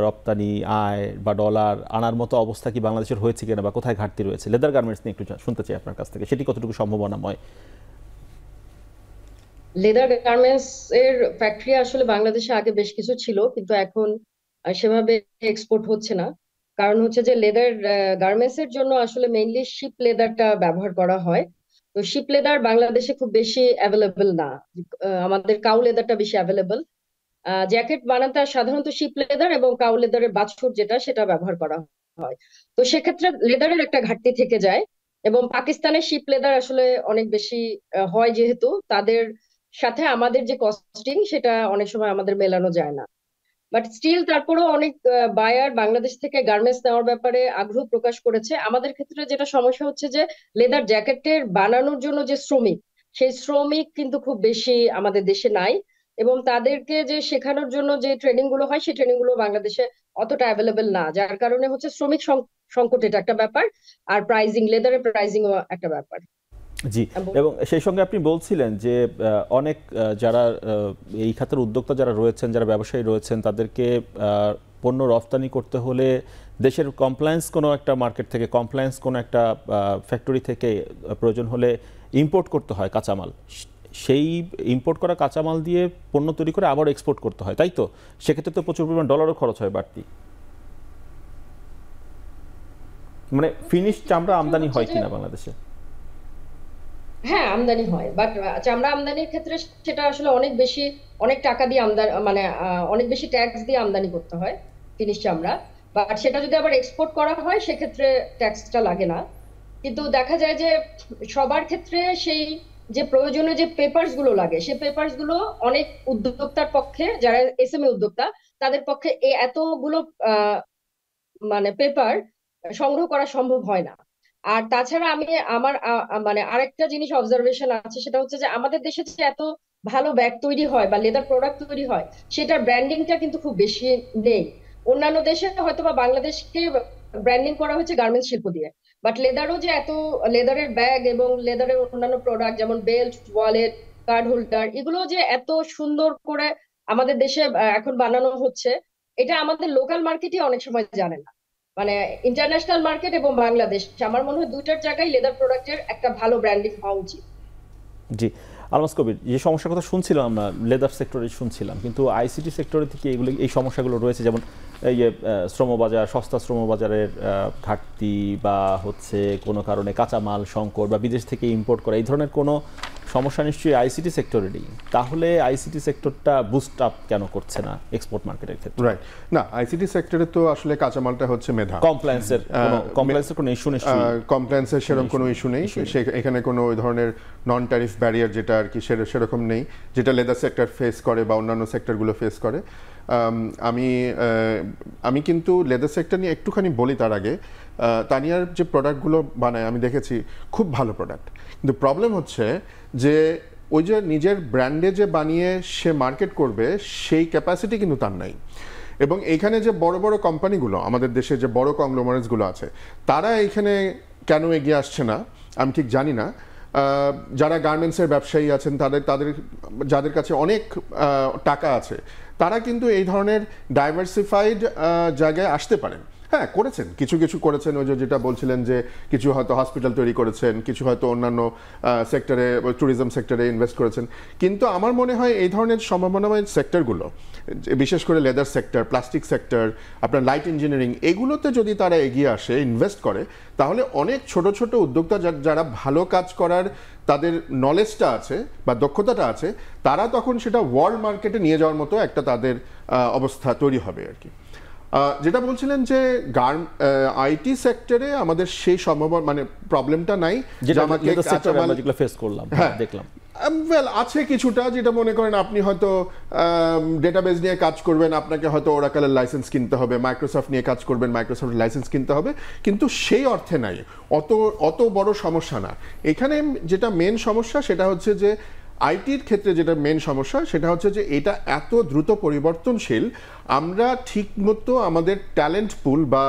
রপ্তানি আয় বা ডলার আনার মতো অবস্থা কি বাংলাদেশের হয়েছে কিনা, বা কোথায় ঘাটতি রয়েছে লেদার গার্মেন্টস নিয়ে একটু শুনতে চাই আপনার কাছ থেকে, সেটি কতটুকু সম্ভাবনাময়? লেদার গার্মেন্টস এর ফ্যাক্টরি আসলে বাংলাদেশে আগে বেশ কিছু ছিল, কিন্তু এখন সেভাবে এক্সপোর্ট হচ্ছে না। কারণ হচ্ছে যে লেদার গার্মেন্টস এর জন্য আসলে মেইনলি শিপ লেদারটা ব্যবহার করা হয়। তো শিপ লেদার বাংলাদেশে খুব বেশি অ্যাভেলেবল না। আমাদের কাউ লেদারটা বেশি অ্যাভেলেবল। জ্যাকেট বানাতে সাধারণত শিপ লেদার এবং কাউ লেদারের বাছুর যেটা, সেটা ব্যবহার করা হয়। তো সেক্ষেত্রে লেদারের একটা ঘাটতি থেকে যায়। এবং পাকিস্তানের শিপ লেদার আসলে অনেক বেশি হয়, যেহেতু তাদের সাথে আমাদের যে কস্টিং সেটা অনেক সময় আমাদের মেলানো যায় না। বাট স্টিল তারপরেও অনেক বায়ার বাংলাদেশ থেকে গার্মেন্টস নেওয়ার ব্যাপারে আগ্রহ প্রকাশ করেছে। আমাদের ক্ষেত্রে যেটা সমস্যা হচ্ছে যে লেদার জ্যাকেটের বানানোর জন্য যে শ্রমিক, সেই শ্রমিক কিন্তু খুব বেশি আমাদের দেশে নাই। এবং তাদেরকে যে শেখানোর জন্য যে ট্রেনিং গুলো হয়, সেই ট্রেনিং গুলো বাংলাদেশে অতটা অ্যাভেলেবেল না, যার কারণে হচ্ছে শ্রমিক সংকট এটা একটা ব্যাপার। আর প্রাইজিং, লেদারের প্রাইজিং একটা ব্যাপার। জি, এবং সেই সঙ্গে আপনি বলছিলেন যে অনেক যারা এই খাতের উদ্যোক্তা যারা রয়েছেন, যারা ব্যবসায়ী রয়েছেন, তাদেরকে পণ্য রপ্তানি করতে হলে দেশের কমপ্লায়েন্স কোনো একটা মার্কেট থেকে, কমপ্লায়েন্স কোনো একটা ফ্যাক্টরি থেকে প্রয়োজন হলে ইম্পোর্ট করতে হয় কাঁচামাল। সেই ইম্পোর্ট করা কাঁচামাল দিয়ে পণ্য তৈরি করে আবার এক্সপোর্ট করতে হয়, তাই তো? সেক্ষেত্রে তো প্রচুর পরিমাণ ডলারও খরচ হয় বাড়তি। মানে ফিনিশ চামড়া আমদানি হয় কিনা বাংলাদেশে? হ্যাঁ, আমদানি হয়, বাট চামড়া আমদানির ক্ষেত্রে সেটা আসলে অনেক টাকা দিয়ে আমদানি, মানে অনেক বেশি ট্যাক্স দিয়ে আমদানি করতে হয় ফিনিশ চামড়া। বাট সেটা যদি আবার এক্সপোর্ট করা হয় সেক্ষেত্রে ট্যাক্সটা লাগে না। কিন্তু দেখা যায় যে সবার ক্ষেত্রে সেই যে প্রয়োজনীয় যে পেপারস গুলো লাগে, সেই পেপারস গুলো অনেক উদ্যোক্তার পক্ষে, যারা এসএমই উদ্যোক্তা, তাদের পক্ষে এতগুলো মানে পেপার সংগ্রহ করা সম্ভব হয় না। আর তাছাড়া আমি আমার মানে আরেকটা জিনিস অবজারভেশন আছে, সেটা হচ্ছে যে আমাদের দেশে যে এত ভালো ব্যাগ তৈরি হয় বা লেদার প্রোডাক্ট তৈরি হয়, সেটার ব্র্যান্ডিংটা কিন্তু খুব বেশি নেই। অন্যান্য দেশে হয়তো বা বাংলাদেশকে ব্র্যান্ডিং করা হয়েছে গার্মেন্টস শিল্প দিয়ে, বাট লেদারও যে এত, লেদারের ব্যাগ এবং লেদারের অন্যান্য প্রোডাক্ট যেমন বেল্ট, ওয়ালেট, কার্ড হোল্ডার, এগুলো যে এত সুন্দর করে আমাদের দেশে এখন বানানো হচ্ছে, এটা আমাদের লোকাল মার্কেটই অনেক সময় জানে না। মানে ইন্টারন্যাশনাল মার্কেট এবং বাংলাদেশ, আমার মনে হয় দুইটার জায়গায় লেদার প্রোডাক্টের একটা ভালো ব্র্যান্ডিং হওয়া উচিত। জি, আলমাস কবির, যে সমস্যার কথা শুনছিলাম আমরা লেদার সেক্টরে শুনছিলাম, কিন্তু আইসিটি সেক্টরে থেকে এই সমস্যাগুলো রয়েছে, যেমন এই যে শ্রমবাজার, সস্তা শ্রমবাজারের ঘাটতি, বা হচ্ছে কোনো কারণে কাঁচামাল সংকট বা বিদেশ থেকে ইম্পোর্ট করা, এই ধরনের কোনো সমস্যা নিশ্চয়ই আইসিটি সেক্টরেরই। তাহলে আইসিটি সেক্টরটা বুস্ট আপ কেন করছে না এক্সপোর্ট মার্কেটের ক্ষেত্রে? রাইট, না আইসিটি সেক্টরে তো আসলে কাঁচামালটা হচ্ছে মেধা, কমপ্লায়েন্সের কোনো ইস্যু নেই, কমপ্লায়েন্সের সেরকম কোনো ইস্যু নেই, এখানে কোনো ওই ধরনের নন ট্যারিফ ব্যারিয়ার যেটা আর কি সেরকম নেই, যেটা লেদার সেক্টর ফেস করে বা অন্যান্য সেক্টরগুলো ফেস করে। আমি কিন্তু লেদার সেক্টর নিয়ে একটুখানি বলি তার আগে। তানিয়ার যে প্রোডাক্টগুলো বানায় আমি দেখেছি খুব ভালো প্রোডাক্ট, কিন্তু প্রবলেম হচ্ছে যে ওই যে নিজের ব্র্যান্ডে যে বানিয়ে সে মার্কেট করবে সেই ক্যাপাসিটি কিন্তু তার নাই। এবং এইখানে যে বড় বড় কোম্পানিগুলো, আমাদের দেশে যে বড় কংগ্লোমারেটসগুলো আছে, তারা এইখানে কেন এগিয়ে আসছে না আমি ঠিক জানি না। যারা গার্মেন্টসের ব্যবসায়ী আছেন, যাদের কাছে অনেক টাকা আছে, তারা কিন্তু এই ধরনের ডাইভার্সিফাইড জায়গায় আসতে পারেন। হ্যাঁ, করেছেন, কিছু কিছু করেছেন, ওই যেটা বলছিলেন যে কিছু হয়তো হসপিটাল তৈরি করেছেন, কিছু হয়তো অন্যান্য সেক্টরে, ট্যুরিজম সেক্টরে ইনভেস্ট করেছেন। কিন্তু আমার মনে হয় এই ধরনের সম্ভাবনাময় সেক্টরগুলো, বিশেষ করে লেদার সেক্টর, প্লাস্টিক সেক্টর, আপনার লাইট ইঞ্জিনিয়ারিং, এগুলোতে যদি তারা এগিয়ে আসে, ইনভেস্ট করে, তাহলে অনেক ছোট ছোট উদ্যোক্তা যারা ভালো কাজ করার তাদের নলেজটা আছে বা দক্ষতাটা আছে, তারা তখন সেটা ওয়ার্ল্ড মার্কেটে নিয়ে যাওয়ার মতো একটা তাদের অবস্থা তৈরি হবে আর কি। যেটা বলছিলেন যে আইটি সেক্টরে আমাদের সেই মানে প্রবলেমটা নাই, যেটা আমাকে ফেস করলাম, দেখলাম। ওয়েল, আছে কিছুটা, যেটা মনে করেন আপনি হয়তো ডেটাবেস নিয়ে কাজ করবেন, আপনাকে হয়তো ওরাকলের লাইসেন্স কিনতে হবে, মাইক্রোসফট নিয়ে কাজ করবেন, মাইক্রোসফটের লাইসেন্স কিনতে হবে, কিন্তু সেই অর্থে নাই, অত বড় সমস্যা না। এখানে যেটা মেন সমস্যা সেটা হচ্ছে যে আইটির ক্ষেত্রে যেটা মেন সমস্যা সেটা হচ্ছে যে এটা এত দ্রুত পরিবর্তনশীল, আমরা ঠিকমতো আমাদের ট্যালেন্ট পুল বা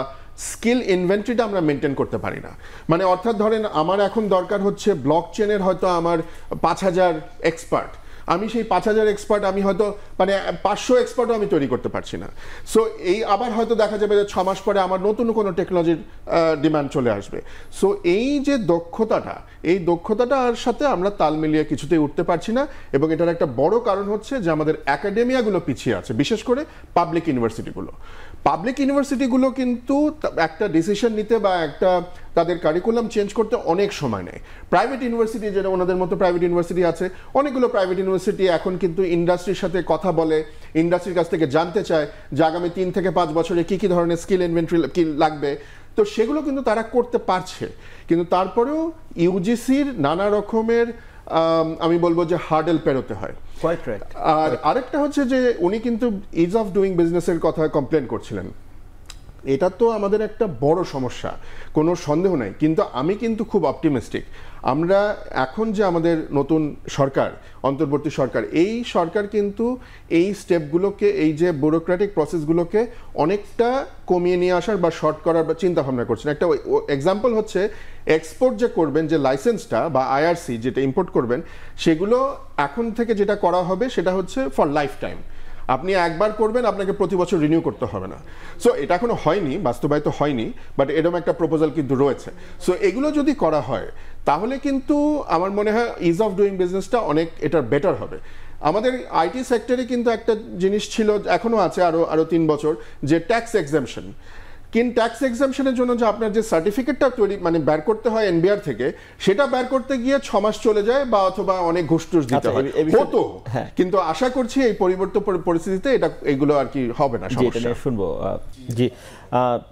স্কিল ইনভেন্টরিটা আমরা মেনটেন করতে পারি না। মানে অর্থাৎ ধরেন আমার এখন দরকার হচ্ছে ব্লক চেনের হয়তো আমার 5000 এক্সপার্ট, আমি সেই 5000 এক্সপার্ট আমি হয়তো মানে 500 এক্সপার্টও আমি তৈরি করতে পারছি না। সো এই আবার হয়তো দেখা যাবে যে 6 মাস পরে আমার নতুন কোনো টেকনোলজির ডিমান্ড চলে আসবে। সো এই যে এই দক্ষতাটার সাথে আমরা তাল মিলিয়ে কিছুতেই উঠতে পারছি না, এবং এটার একটা বড় কারণ হচ্ছে যে আমাদের একাডেমিয়াগুলো পিছিয়ে আছে, বিশেষ করে পাবলিক ইউনিভার্সিটিগুলো কিন্তু একটা ডিসিশন নিতে বা একটা তাদের কারিকুলাম চেঞ্জ করতে অনেক সময় নেয়। প্রাইভেট ইউনিভার্সিটি, যেটা ওনাদের মতো প্রাইভেট ইউনিভার্সিটি আছে, অনেকগুলো প্রাইভেট ইউনিভার্সিটি এখন কিন্তু ইন্ডাস্ট্রির সাথে কথা বলে, ইন্ডাস্ট্রির কাছ থেকে জানতে চায় যে আগামী 3 থেকে 5 বছরে কি কি ধরনের স্কিল ইনভেন্টরি কি লাগবে। তো সেগুলো কিন্তু তারা করতে পারছে, কিন্তু তারপরেও ইউজিসির নানা রকমের আমি বলবো যে হার্ডেল পেরোতে হয়। আর আরেকটা হচ্ছে যে উনি কিন্তু ইজ অফ ডুইং বিজনেসের কথা কমপ্লেন করছিলেন, এটা তো আমাদের একটা বড় সমস্যা, কোনো সন্দেহ নাই। কিন্তু আমি কিন্তু খুব অপটিমিস্টিক, আমরা এখন যে আমাদের নতুন সরকার, অন্তর্বর্তী সরকার, এই সরকার কিন্তু এই স্টেপগুলোকে, এই যে ব্যুরোক্রেটিক প্রসেসগুলোকে অনেকটা কমিয়ে নিয়ে আসার বা শর্ট করার বা চিন্তা ভাবনা করছেন। একটা এক্সাম্পল হচ্ছে এক্সপোর্ট যে করবেন, যে লাইসেন্সটা বা আইআরসি যেটা ইম্পোর্ট করবেন, সেগুলো এখন থেকে যেটা করা হবে সেটা হচ্ছে ফর লাইফ টাইম। আপনি একবার করবেন, আপনাকে প্রতি বছর রিনিউ করতে হবে না। সো এটা এখনো হয়নি, বাস্তবায়িত হয়নি, বাট এরকম একটা প্রপোজাল কিন্তু রয়েছে। সো এগুলো যদি করা হয় তাহলে কিন্তু আমার মনে হয় ইজ অফ ডুইং বিজনেসটা অনেক এটার বেটার হবে। আমাদের আইটি সেক্টরে কিন্তু একটা জিনিস ছিল, এখনো আছে আরো 3 বছর, যে ট্যাক্স এক্সাম্পশন। কিন্তু ট্যাক্স এক্সাম্পশনের জন্য যে আপনার যে সার্টিফিকেটটা তৈরি মানে বের করতে হয় এনবিআর থেকে, সেটা বের করতে গিয়ে 6 মাস চলে যায় বা অথবা অনেক ঘুষ টুস দিতে হয় হতো। কিন্তু আশা করছি এই পরিবর্তিত পরিস্থিতিতে এগুলো আর কি হবে না। শুনবো জি,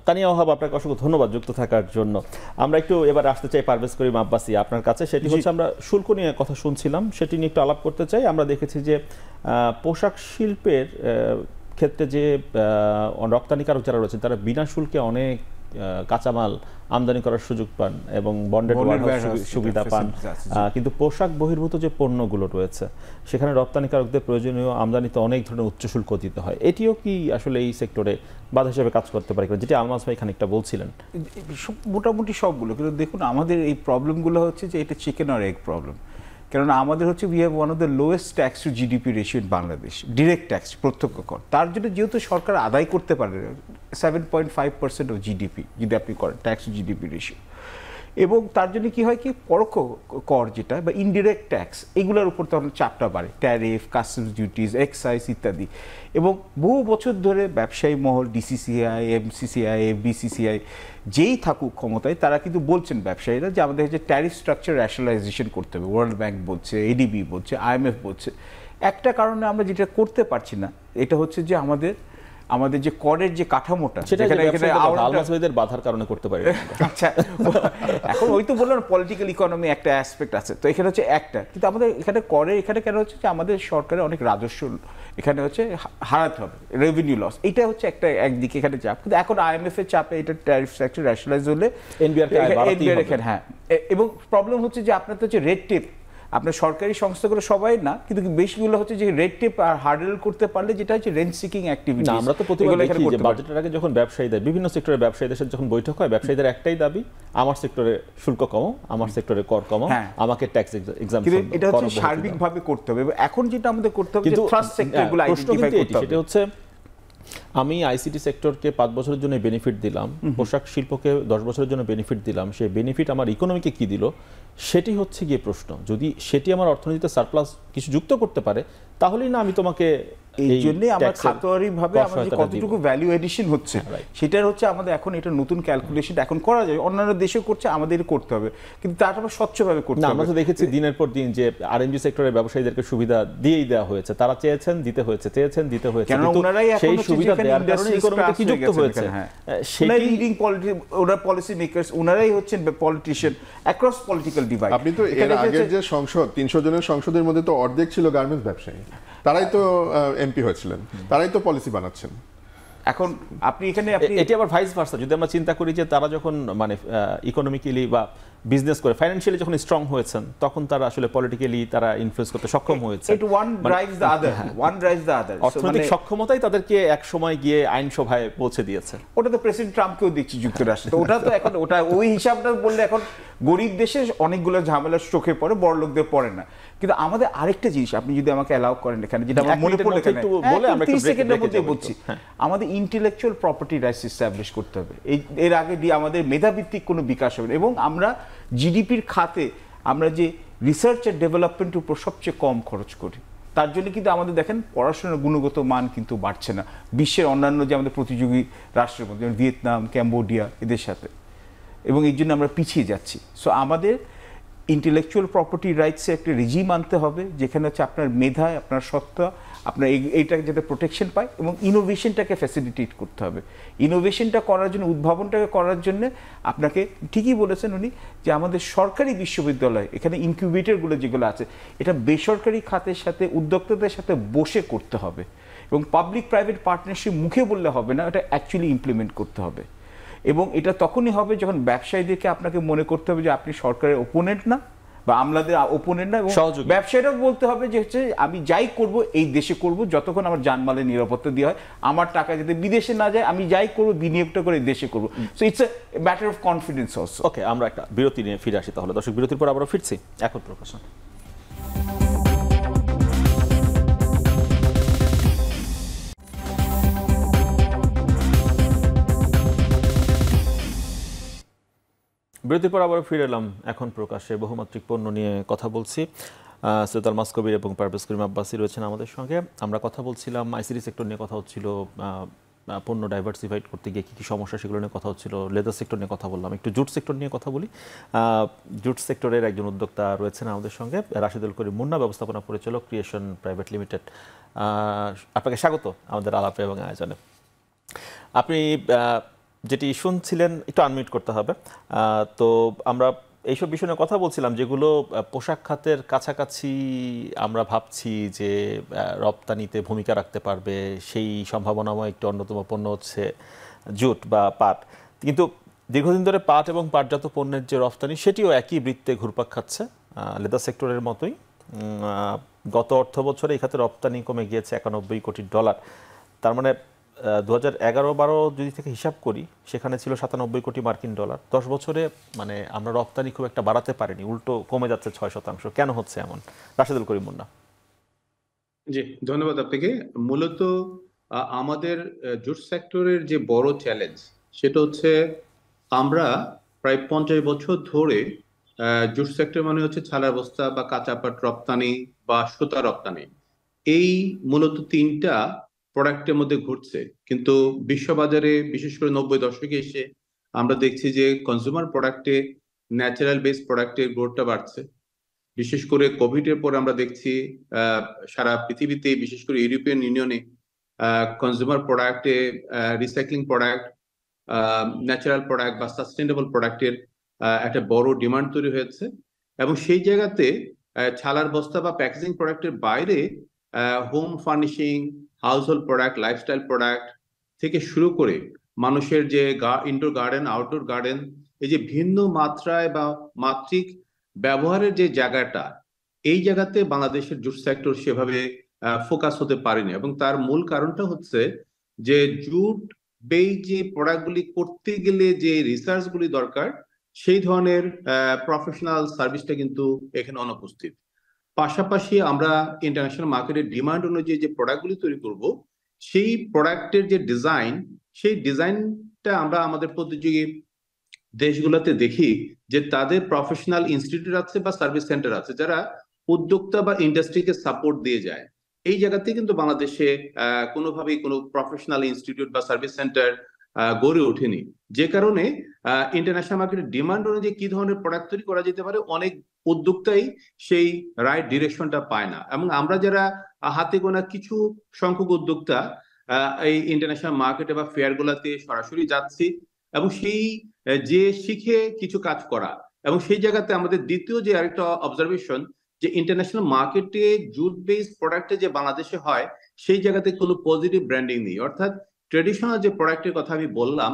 তানিয়া ওহাব, আপনাকে অসংখ্য ধন্যবাদ যুক্ত থাকার জন্য। আমরা একটু এবার আসতে চাই পারভেজ করিম আব্বাসী আপনার কাছে। সেটি হচ্ছে, আমরা শুল্ক নিয়ে কথা শুনছিলাম, সেটি নিয়ে একটু আলাপ করতে চাই। আমরা দেখেছি যে পোশাক শিল্পের ক্ষেত্রে যে রপ্তানিকারক যারা রয়েছেন, তারা বিনা শুল্কে অনেক কাঁচামাল আমদানি করার সুযোগ পান এবং বন্ডেড সুবিধা পান, কিন্তু পোশাক বহির্ভূত যে পণ্যগুলো রয়েছে সেখানে রপ্তানিকারকদের প্রয়োজনীয় আমদানিতে অনেক ধরনের উচ্চ শুল্ক দিতে হয়। এটিও কি আসলে এই সেক্টরে বাধা হিসেবে কাজ করতে পারে, যেটি আলমাস ভাই খানিকটা বলছিলেন? মোটামুটি সবগুলো, কিন্তু দেখুন আমাদের এই প্রবলেমগুলো হচ্ছে যে এটা চিকেন আর এগ প্রবলেম। কেননা আমাদের হচ্ছে we have one of the lowest tax two GDP ratio in Bangladesh, direct tax, প্রত্যক্ষ কর। তার জন্য যেহেতু সরকার আদায় করতে পারে 7.5% অফ জিডিপি যদি আপনি করেন ট্যাক্স টু জিডিপি রেশিও, এবং তার জন্য কি হয় কি পরোক্ষ কর যেটা বা ইনডিরেক্ট ট্যাক্স এগুলোর উপর তখন চাপটা বাড়ে, ট্যারিফ, কাস্টমস ডিউটিস, এক্সাইজ ইত্যাদি। এবং বহু বছর ধরে ব্যবসায়ী মহল, ডিসিসিআই, এমসিসিআই, বিসিসিআই যেই থাকুক ক্ষমতায়, তারা কিন্তু বলছেন ব্যবসায়ীরা যে আমাদের হচ্ছে ট্যারিফ স্ট্রাকচার র্যাশনালাইজেশন করতে হবে। ওয়ার্ল্ড ব্যাংক বলছে, এডিবি বলছে, আইএমএফ বলছে। একটা কারণে আমরা যেটা করতে পারছি না, এটা হচ্ছে যে আমাদের যে করের যে কাঠামোটা, বাধার কারণে করতে পারি। আচ্ছা, এখন ওই তো বললাম পলিটিক্যাল ইকোনমি একটা অ্যাসপেক্ট আছে, তো এখানে হচ্ছে একটা, কিন্তু আমাদের এখানে করের এখানে কেন হচ্ছে যে আমাদের সরকারের অনেক রাজস্ব এখানে হচ্ছে হারাতে হবে, রেভিনিউ লস, এটা হচ্ছে একটা একদিকে এখানে চাপ। কিন্তু এখন আইএমএফ এর চাপে এটা ট্যারিফ স্ট্রাকচার র্যাশনালাইজ হলে এনবিআর এখানে, হ্যাঁ। এবং প্রবলেম হচ্ছে যে আপনার তো হচ্ছে রেড টেপ, আপনার সরকারি সংস্থাগুলো সবাই না, কিন্তু বেশিগুলো হচ্ছে যে রেড টেপ আর হার্ডেল করতে পারলে যেটা হচ্ছে রেন্ট সিকিং অ্যাক্টিভিটি। আমরা তো প্রতিবার দেখি যে বাজেটের আগে যখন ব্যবসায়ীদের, বিভিন্ন সেক্টরের ব্যবসায়ীদের সাথে যখন বৈঠক হয়, ব্যবসায়ীদের একটাই দাবি, আমার সেক্টরে শুল্ক কমাও, আমার সেক্টরে কর কমাও, আমাকে ট্যাক্স এক্সাম্পশন। এটা হচ্ছে সার্বিকভাবে করতে হবে। এখন যেটা আমাদের করতে হবে যে ট্রাস্ট সেক্টরগুলো আইডেন্টিফাই করতে হবে। সেটা হচ্ছে আমি আইসিটি সেক্টরকে 5 বছরের জন্য বেনিফিট দিলাম, পোশাক শিল্পকে 10 বছরের জন্য বেনিফিট দিলাম, সেই বেনিফিট আমার ইকোনমিকে কি দিল, সেটি হচ্ছে গিয়ে প্রশ্ন। যদি সেটি আমার অর্থনীতিতে সারপ্লাস কিছু যুক্ত করতে পারে, তাহলেই না আমি তোমাকে। এই জন্যই আমরা খাতোয়ারিভাবে আমাদের কতটুকু ভ্যালু এডিশন হচ্ছে সেটার হচ্ছে আমাদের এখন এটা নতুন ক্যালকুলেশন এখন করা যায়, অন্যান্য দেশে করছে, আমাদের করতে হবে, কিন্তু তারটা স্বচ্ছভাবে করতে হবে। আমরা তো দেখেছি দিনের পর দিন যে আরএমজি সেক্টরের ব্যবসায়ীদেরকে সুবিধা দিয়েই দেওয়া হয়েছে, তারা চেয়েছেন দিতে হয়েছে, কিন্তু সেই সুবিধা দেওয়ার কারণে ইকোনমিতে কি যুক্ত হয়েছে, সেই লিডিং ওরা পলিসি মেকারস, ওনারাই হচ্ছেন পলিটিশিয়ান অ্যাক্রস পলিটিক্যাল ডিভাইড। আপনি তো এর আগের যে সংসদ 300 জনের সংসদের মধ্যে তো অর্ধেক ছিল গার্মেন্টস ব্যবসায়ী, তারাই তো এমপি হয়েছিলেন, তারাই তো পলিসি বানাচ্ছেন। এখন আপনি এখানে এটি আবার ভাইস ভার্সা। যদি আমরা চিন্তা করি যে তারা যখন মানে ইকোনমিক্যালি বা বিজনেস করে ফাইন্যান্সিয়ালি যখন স্ট্রং হয়েছেন, তখন তারা আসলে পলিটিক্যালি তারা ইনফ্লুয়েন্স করতে সক্ষম হয়েছে। One drives the other. অর্থনৈতিক সক্ষমতাই তাদেরকে এক সময় গিয়ে আইনসভায় পৌঁছে দিয়েছে। ওটা তো প্রেসিডেন্ট ট্রাম্পকেও দেখছি যুক্তরাষ্ট্রে, তো ওটা তো এখন ওটা ওই হিসাবটা বললে এখন গরিব দেশে অনেকগুলো ঝামেলা চোখে পড়ে, বড় লোকদের পড়ে না। কিন্তু আমাদের আরেকটা জিনিস আপনি যদি আমাকে অ্যালাউ করেন এখানে, যেটা আমার মনে পড়লো একটু বলে আমরা 30 সেকেন্ডের মধ্যে বলছি, আমাদের ইন্টেলেকচুয়াল প্রপার্টি রাইটস এস্টাবলিশ করতে হবে। এর আগে আমাদের মেধাভিত্তিক কোনো বিকাশ হবে না। এবং আমরা জিডিপির খাতে আমরা যে রিসার্চ আর ডেভেলপমেন্টের উপর সবচেয়ে কম খরচ করি, তার জন্য কিন্তু আমাদের দেখেন পড়াশোনার গুণগত মান কিন্তু বাড়ছে না বিশ্বের অন্যান্য যে আমাদের প্রতিযোগী রাষ্ট্রের মধ্যে, যেমন ভিয়েতনাম, ক্যাম্বোডিয়া, এদের সাথে, এবং এই জন্য আমরা পিছিয়ে যাচ্ছি। সো আমাদের ইন্টেলেকচুয়াল প্রপার্টি রাইটসে একটা রেজিম আনতে হবে, যেখানে হচ্ছে আপনার মেধায়, আপনার সত্তা, আপনার এইটাকে যাতে প্রোটেকশন পায়, এবং ইনোভেশনটাকে ফ্যাসিলিটেট করতে হবে। ইনোভেশনটা করার জন্য, উদ্ভাবনটাকে করার জন্য আপনাকে, ঠিকই বলেছেন উনি, যে আমাদের সরকারি বিশ্ববিদ্যালয় এখানে ইনকিউবেটরগুলো যেগুলো আছে, এটা বেসরকারি খাতের সাথে, উদ্যোক্তাদের সাথে বসে করতে হবে, এবং পাবলিক প্রাইভেট পার্টনারশিপ মুখে বললে হবে না, এটা অ্যাকচুয়ালি ইমপ্লিমেন্ট করতে হবে। এবং এটা তখনই হবে যখন ব্যবসায়ীদেরকে আপনাকে মনে করতে হবে যে আপনি সরকারের ওপোনেন্ট না, বা আমলাদের ওপোনেন্ট না, এবং ব্যবসায়ীরাও বলতে হবে যে হচ্ছে আমি যাই করব এই দেশে করব, যতক্ষণ আমার জানমালের নিরাপত্তা দেওয়া হয়, আমার টাকা যাতে বিদেশে না যায়, আমি যাই করব বিনিয়োগটা করে দেশে করব। So it's a matter of confidence also. Okay, আমরা একটা বিরতি নিয়ে ফিরে আসি তাহলে। দর্শক, বিরতির পর আবারও ফিরছি এখন প্রকাশন। বিরতির পর আবার ফিরে এলাম এখন প্রকাশে। বহুমাত্রিক পণ্য নিয়ে কথা বলছি। সৈয়দ আলমাস কবির এবং পারভেজ করিম আব্বাসী রয়েছেন আমাদের সঙ্গে। আমরা কথা বলছিলাম আইসিটি সেক্টর নিয়ে, কথা হচ্ছিল পণ্য ডাইভার্সিফাইড করতে গিয়ে কী কী সমস্যা, সেগুলো নিয়ে কথা হচ্ছিল। লেদার সেক্টর নিয়ে কথা বললাম, একটু জুট সেক্টর নিয়ে কথা বলি। জুট সেক্টরের একজন উদ্যোক্তা রয়েছেন আমাদের সঙ্গে, রাশিদুল করিম মুন্না, ব্যবস্থাপনা পরিচালক, ক্রিয়েশন প্রাইভেট লিমিটেড। আপনাকে স্বাগত আমাদের আলাপে এবং আয়োজনে। আপনি যেটি শুনছিলেন, একটু আনমিউট করতে হবে। তো আমরা এইসব বিষয় নিয়ে কথা বলছিলাম যেগুলো পোশাক খাতের কাছাকাছি আমরা ভাবছি যে রপ্তানিতে ভূমিকা রাখতে পারবে, সেই সম্ভাবনাময় একটি অন্যতম পণ্য হচ্ছে জুট বা পাট। কিন্তু দীর্ঘদিন ধরে পাট এবং পাটজাত পণ্যের যে রপ্তানি, সেটিও একই বৃত্তে ঘুরপাক খাচ্ছে লেদার সেক্টরের মতোই। গত অর্থ বছরে এই খাতে রপ্তানি কমে গিয়েছে $91 কোটি। তার মানে 2011-12 যদি থেকে হিসাব করি, সেখানে ছিল $97 কোটি। 10 বছরে মানে আমরা রপ্তানি খুব একটা বাড়াতে পারিনি, উল্টো কমে যাচ্ছে 6%। কেন হচ্ছে এমন? রাশিদুল করিম মুন্না। জি, ধন্যবাদ আপনাকে। মূলত আমাদের জুট সেক্টরের যে বড় চ্যালেঞ্জ, সেটা হচ্ছে আমরা প্রায় 50 বছর ধরে জুট সেক্টর মানে হচ্ছে ছালার বস্তা বা কাঁচা পাট রপ্তানি বা সুতা রপ্তানি, এই মূলত তিনটা প্রোডাক্টের মধ্যে ঘুরছে। কিন্তু বিশ্ববাজারে বিশেষ করে 90 দশকে এসে আমরা দেখছি যে কনজিউমার প্রোডাক্টে, ন্যাচারাল বেসড প্রোডাক্টের গ্রোথটা বাড়ছে। বিশেষ করে কোভিড এর পর আমরা দেখছি সারা পৃথিবীতে, বিশেষ করে ইউরোপিয়ান ইউনিয়নে কনজিউমার প্রোডাক্টে, রিসাইক্লিং প্রোডাক্ট, ন্যাচারাল প্রোডাক্ট বা সাস্টেনেবল প্রোডাক্টের একটা বড় ডিমান্ড তৈরি হয়েছে। এবং সেই জায়গাতে ছালার বস্তা বা প্যাকেজিং প্রোডাক্টের বাইরে home furnishing, household product, lifestyle product থেকে শুরু করে মানুষের যে ইনডোর গার্ডেন, আউটডোর গার্ডেন, এই যে ভিন্ন মাত্রায় বা মাত্রিক ব্যবহারের যে জায়গাটা, এই জায়গাতে বাংলাদেশের জুট সেক্টর সেভাবে ফোকাস হতে পারেনি। এবং তার মূল কারণটা হচ্ছে যে জুট বেস যে প্রোডাক্টগুলি করতে গেলে যে রিসার্চ গুলি দরকার, সেই ধরনের প্রফেশনাল সার্ভিসটা কিন্তু এখানে অনুপস্থিত। পাশাপাশি আমরা ইন্টারন্যাশনাল মার্কেটের ডিমান্ড অনুযায়ী যে প্রোডাক্টগুলি তৈরি করব, সেই প্রোডাক্টের যে ডিজাইন, সেই ডিজাইনটা আমরা আমাদের প্রতিযোগী দেশগুলোতে দেখি যে তাদের প্রফেশনাল ইনস্টিটিউট আছে বা সার্ভিস সেন্টার আছে যারা উদ্যোক্তা বা ইন্ডাস্ট্রিকে সাপোর্ট দিয়ে যায়। এই জায়গাতে কিন্তু বাংলাদেশে কোনোভাবেই কোনো প্রফেশনাল ইনস্টিটিউট বা সার্ভিস সেন্টার গড়ে ওঠেনি, যে কারণে ইন্টারন্যাশনাল মার্কেটের ডিমান্ড অনুযায়ী কি ধরনের প্রোডাক্ট তৈরি করা যেতে পারে অনেক উদ্যোক্তাই সেই রাইট ডিরেকশনটা পায় না। এবং আমরা যারা হাতে গোনা কিছু সংখ্যক উদ্যোক্তা এই ইন্টারন্যাশনাল মার্কেটে বা ফেয়ার গুলাতে সরাসরি যাচ্ছি এবং সেই যে শিখে কিছু কাজ করা। এবং সেই জায়গাতে আমাদের দ্বিতীয় যে আরেকটা অবজারভেশন, যে ইন্টারন্যাশনাল মার্কেটে জুট বেসড প্রোডাক্টে যে বাংলাদেশে হয়, সেই জায়গাতে কোনো পজিটিভ ব্র্যান্ডিং নেই। অর্থাৎ ট্রেডিশনাল যে প্রোডাক্টের কথা আমি বললাম,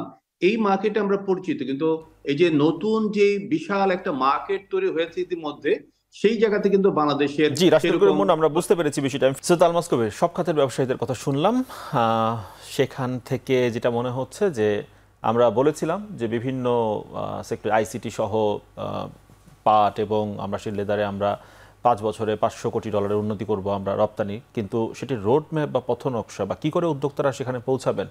এই মার্কেটে আমরা পরিচিত, কিন্তু এই যে নতুন যে বিশাল একটা মার্কেট তৈরি হয়েছে ইতিমধ্যে, সেই জায়গাতে কিন্তু বাংলাদেশের জি রাষ্ট্রীয় আমরা বুঝতে পেরেছি বিষয়টা। সৈয়দ আলমাস কবির, সব খাতের ব্যবসায়ীদের কথা শুনলাম, সেখান থেকে যেটা মনে হচ্ছে যে আমরা বলেছিলাম যে বিভিন্ন সেক্টর আইসিটি সহ পাট এবং আমরা সেই লেদারে আমরা 5 বছরে $500 কোটি উন্নতি করব আমরা রপ্তানি, কিন্তু সেটি রোড ম্যাপ বা পথ নকশা বা কি করে উদ্যোক্তারা সেখানে পৌঁছাবেন